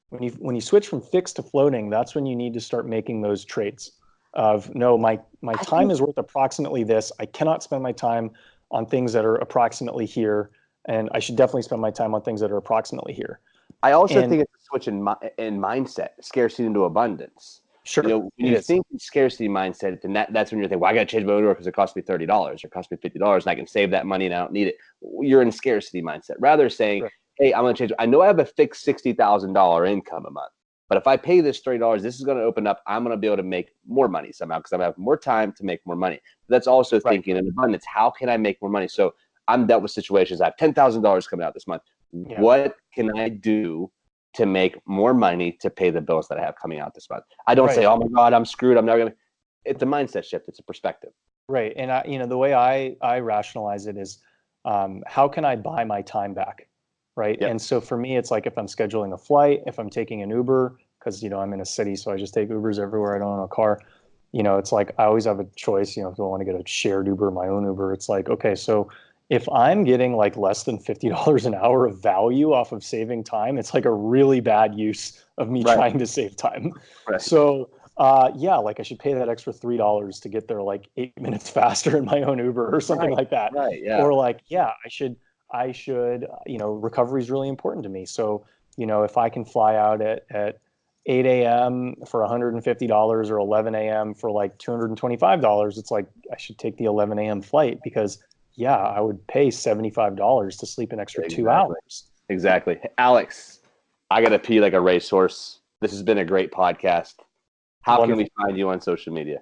when you switch from fixed to floating, that's when you need to start making those trades of, no, my time is worth approximately this. I cannot spend my time on things that are approximately here, and I should definitely spend my time on things that are approximately here. I also And think it's a switch in mindset, scarcity into abundance. sure, When it you is. think in scarcity mindset, then that's when you're thinking, well, I got to change my odor because it costs me $30 or it costs me $50 and I can save that money and I don't need it. You're in scarcity mindset. Rather saying, Right. hey, I'm going to change. I know I have a fixed $60,000 income a month, but if I pay this $30, this is going to open up. I'm going to be able to make more money somehow because I'm going to have more time to make more money. But that's also Right. thinking in abundance. How can I make more money? So I'm dealt with situations. I have $10,000 coming out this month. Yeah. What can I do to make more money to pay the bills that I have coming out this month? I don't say, Right. oh my God, I'm screwed. I'm never going to. It's a mindset shift. It's a perspective. Right. And the way I rationalize it is, how can I buy my time back? Right. Yep. And so for me, it's like if I'm scheduling a flight, if I'm taking an Uber, because, I'm in a city, so I just take Ubers everywhere. I don't own a car. It's like I always have a choice, if I want to get a shared Uber, my own Uber, it's like, okay, so if I'm getting like less than $50 an hour of value off of saving time, it's like a really bad use of me Right. trying to save time. Right. So yeah, like I should pay that extra $3 to get there like 8 minutes faster in my own Uber or something Right. like that. Right. Yeah. Or like, yeah, I should, recovery is really important to me. So, if I can fly out at 8 a.m. for $150 or 11 a.m. for like $225, it's like I should take the 11 a.m. flight because, yeah, I would pay $75 to sleep an extra 2 hours. Exactly. Alex, I got to pee like a racehorse. This has been a great podcast. How can Wonderful. we find you on social media?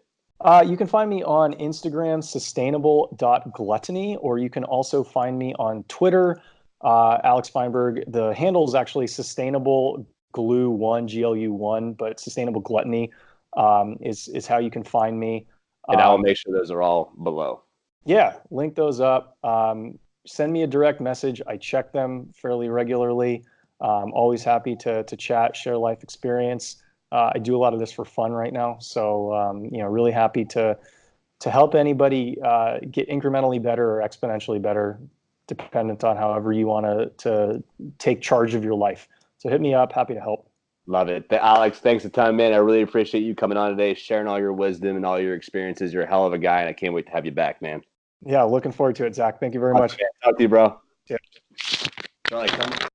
You can find me on Instagram, sustainable.gluttony, or you can also find me on Twitter, Alex Feinberg. The handle is actually sustainable glue1, GLU1, but sustainable gluttony is how you can find me. And I will make sure those are all below. Yeah, link those up. Send me a direct message. I check them fairly regularly. Always happy to chat, share life experience. I do a lot of this for fun right now, so really happy to help anybody get incrementally better or exponentially better, dependent on however you want to take charge of your life. So hit me up. Happy to help. Love it. Alex, thanks a ton, man. I really appreciate you coming on today, sharing all your wisdom and all your experiences. You're a hell of a guy, and I can't wait to have you back, man. Yeah, looking forward to it, Zach. Thank you very Awesome, much. man. Talk to you, bro. Yeah. Charlie, come.